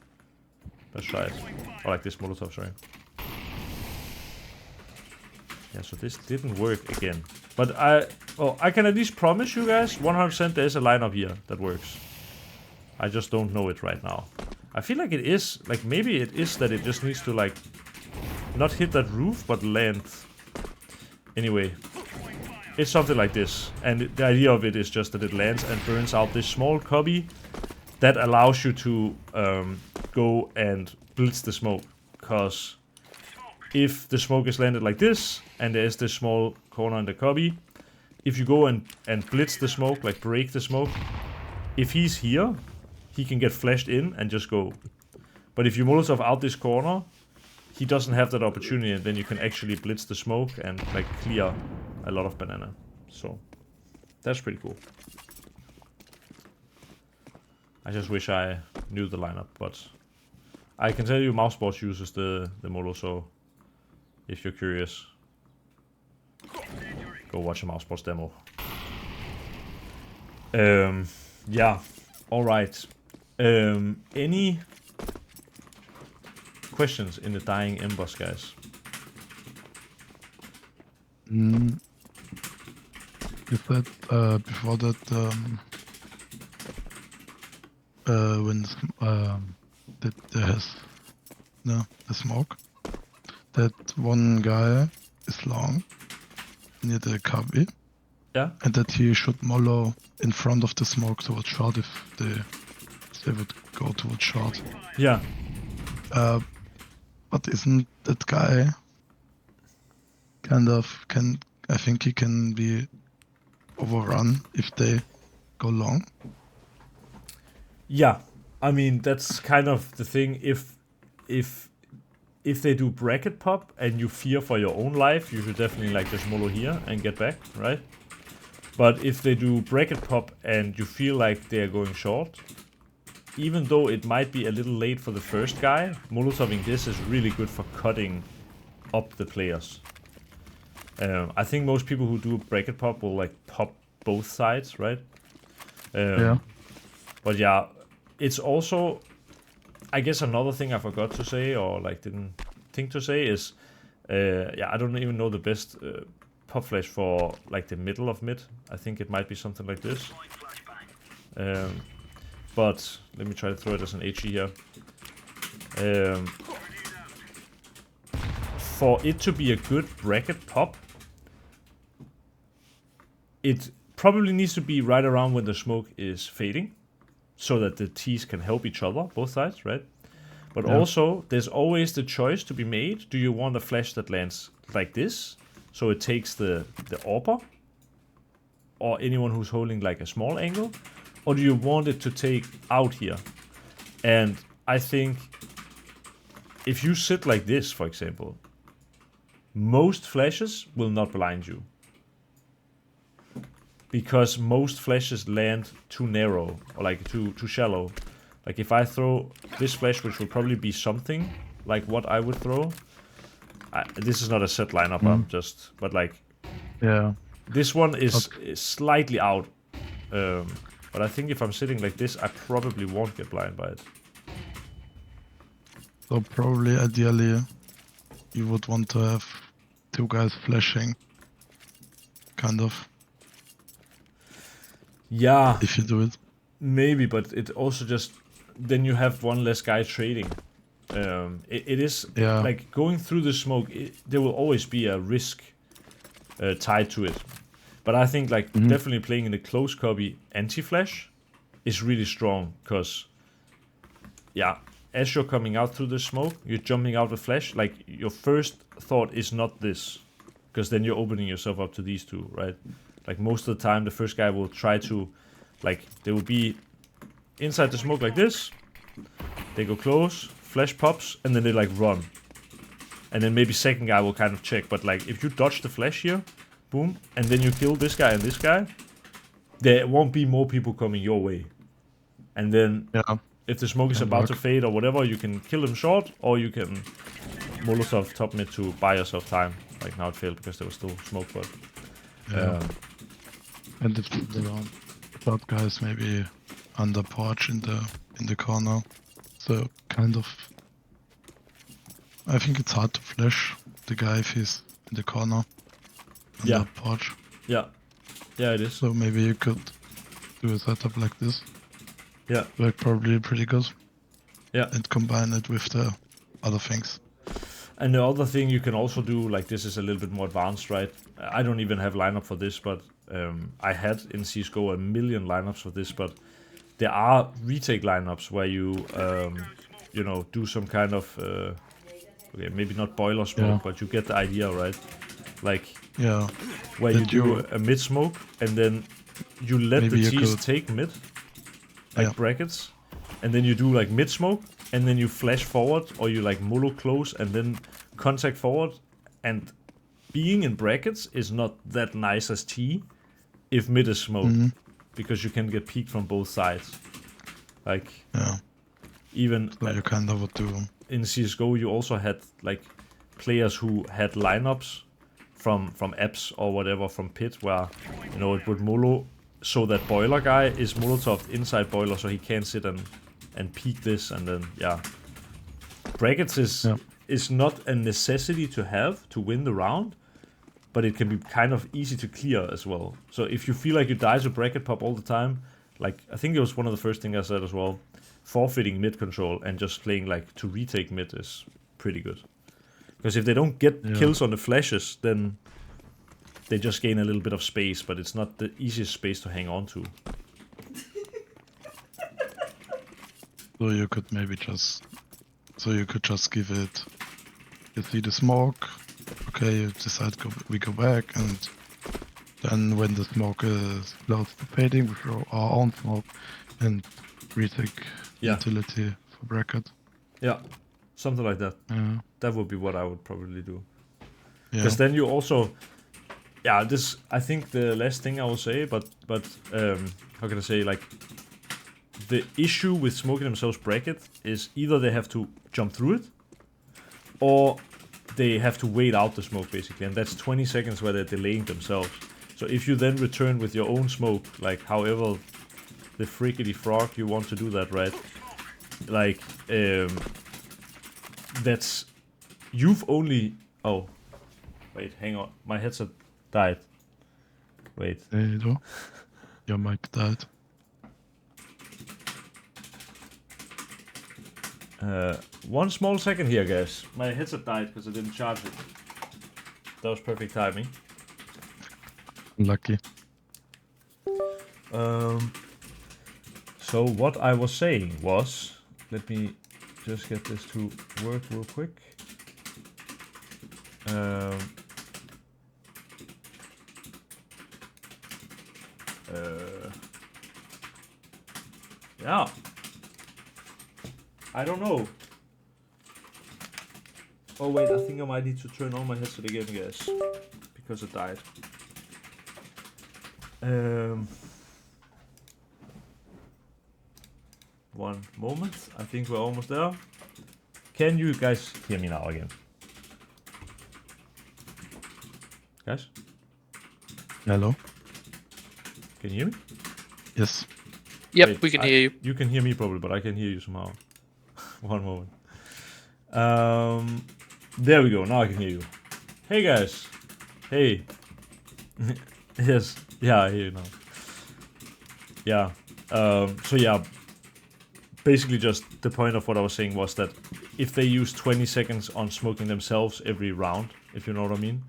Let's try it. Or like this Molotov, sorry. Yeah, so this didn't work again. But I can at least promise you guys 100% there is a lineup here that works. I just don't know it right now. I feel like it is, like maybe it is that it just needs to like not hit that roof but land. Anyway, it's something like this. And the idea of it is just that it lands and burns out this small cubby that allows you to go and blitz the smoke. Because if the smoke is landed like this, and there's this small corner in the cubby, if you go and blitz the smoke, like break the smoke, if he's here, he can get flashed in and just go. But if you Molotov out this corner, he doesn't have that opportunity, and then you can actually blitz the smoke and like clear a lot of banana. So that's pretty cool. I just wish I knew the lineup, but I can tell you Mousebots uses the Molo, so if you're curious, go watch a Mousebots demo. Yeah, alright. Any questions in the Dying Embers, guys? You said before that when that there has the smoke, that one guy is long near the cubby. Yeah. And that he should mollow in front of the smoke towards short if they would go towards short. Yeah. But isn't that guy kind of I think he can be overrun if they go long? Yeah. I mean, that's kind of the thing. If they do bracket pop and you fear for your own life, you should definitely like just mollow here and get back, right? But if they do bracket pop and you feel like they are going short, even though it might be a little late for the first guy, Molotoving this is really good for cutting up the players. I think most people who do bracket pop will like pop both sides, right? Yeah. But yeah, it's also, I guess another thing I forgot to say or like didn't think to say is, yeah, I don't even know the best pop flash for like the middle of mid. I think it might be something like this. But let me try to throw it as an HE here. For it to be a good bracket pop, it probably needs to be right around when the smoke is fading, so that the T's can help each other, both sides, right? But also, there's always the choice to be made. Do you want a flash that lands like this, so it takes the AWPer, or anyone who's holding like a small angle? Or do you want it to take out here? And I think if you sit like this, for example, most flashes will not blind you. Because most flashes land too narrow, or like too shallow. Like if I throw this flash, which will probably be something like what I would throw. This is not a set lineup, I'm just, but like, yeah, this one is slightly out. But I think if I'm sitting like this, I probably won't get blind by it. So probably ideally you would want to have two guys flashing, kind of. Yeah. If you do it. Maybe, but it also just, then you have one less guy trading. It is like going through the smoke, there will always be a risk tied to it. But I think like definitely playing in the close copy anti-flash is really strong, because yeah, as you're coming out through the smoke, you're jumping out with flash, like your first thought is not this, because then you're opening yourself up to these two, right? Like most of the time the first guy will try to Like, they will be inside the smoke like this. They go close, flash pops, and then they like run. And then maybe second guy will kind of check. But like, if you dodge the flash here, boom, and then you kill this guy and this guy, there won't be more people coming your way. And then if the smoke is about to fade or whatever, you can kill them short, or you can Molotov top mid to buy yourself time. Like now it failed because there was still smoke, but and if the third guy is maybe under porch in the corner, so kind of. I think it's hard to flash the guy if he's in the corner under porch. Yeah, it is. So maybe you could do a setup like this. Yeah, work probably pretty good. Yeah, and combine it with the other things. And the other thing you can also do, like this is a little bit more advanced, right? I don't even have lineup for this, but I had in CSGO a million lineups for this, but there are retake lineups where you, you know, do some kind of, okay, maybe not boiler smoke, but you get the idea, right? Like, where you do a mid smoke and then you let the T's take mid, like brackets, and then you do like mid smoke, and then you flash forward, or you like molo close and then contact forward. And being in brackets is not that nice as T if mid is smoke, because you can get peeked from both sides. Like, even so you kind of would do in CSGO, you also had like players who had lineups from apps or whatever from pit, where you know it would molo, so that boiler guy is Molotov inside boiler, so he can't sit and peek this, and then brackets is not a necessity to have to win the round, but it can be kind of easy to clear as well. So if you feel like you die to bracket pop all the time, like I think it was one of the first things I said as well, forfeiting mid control and just playing like to retake mid is pretty good. Because if they don't get kills on the flashes, then they just gain a little bit of space, but it's not the easiest space to hang on to. So you could maybe just, give it, you see the smoke, okay, you decide we go back, and then when the smoke is close to fading, we throw our own smoke and retake utility for bracket. Yeah, something like that. That would be what I would probably do. Because then you also, this, I think the last thing I will say, but how can I say, like, the issue with smoking themselves bracket is either they have to jump through it, or they have to wait out the smoke, basically, and that's 20 seconds where they're delaying themselves. So if you then return with your own smoke, like however the frickety frog you want to do that, right? Like, that's, you've only, oh, wait, hang on, my headset died. Wait. There you go. Your mic died. One small second here, guys. My headset died because I didn't charge it. That was perfect timing. Lucky. So what I was saying was, let me just get this to work real quick. Yeah. I don't know. Oh wait, I think I might need to turn on my headset again, guys, because it died. One moment. I think we're almost there. Can you guys hear me now again? Guys? Hello? Can you hear me? Yes. Yep, wait, we can hear you. You can hear me probably, but I can hear you somehow. One moment. There we go. Now I can hear you. Hey guys. Hey. Yes. Yeah, I hear you now. Yeah. So yeah. Basically, just the point of what I was saying was that if they use 20 seconds on smoking themselves every round, if you know what I mean,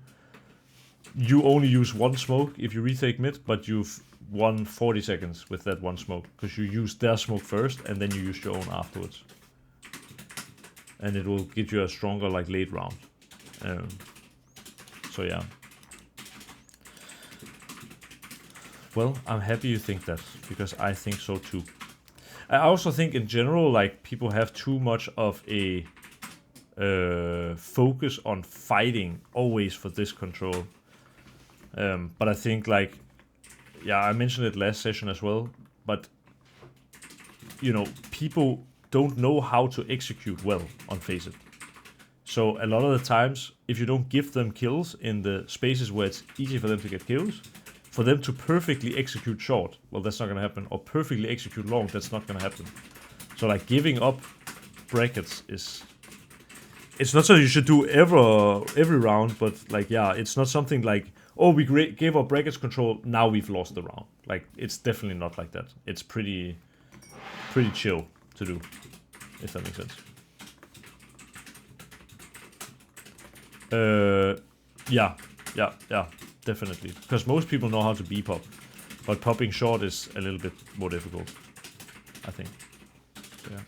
you only use one smoke if you retake mid, but you've won 40 seconds with that one smoke, because you use their smoke first and then you use your own afterwards. And it will give you a stronger, like, late round. So yeah. Well, I'm happy you think that, because I think so too. I also think in general, like, people have too much of a focus on fighting always for this control. But I think, like, yeah, I mentioned it last session as well, but, you know, people don't know how to execute well on Face It. So a lot of the times, if you don't give them kills in the spaces where it's easy for them to get kills, for them to perfectly execute short, well, that's not going to happen. Or perfectly execute long, that's not going to happen. So, like, giving up brackets is... It's not something you should do every round, but, like, yeah, it's not something like, oh, we gave up brackets control, now we've lost the round. Like, it's definitely not like that. It's pretty chill to do, if that makes sense. Yeah, definitely. Because most people know how to B-pop, but popping short is a little bit more difficult, I think. So, yeah.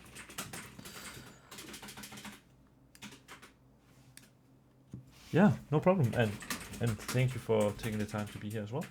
Yeah, no problem. And thank you for taking the time to be here as well.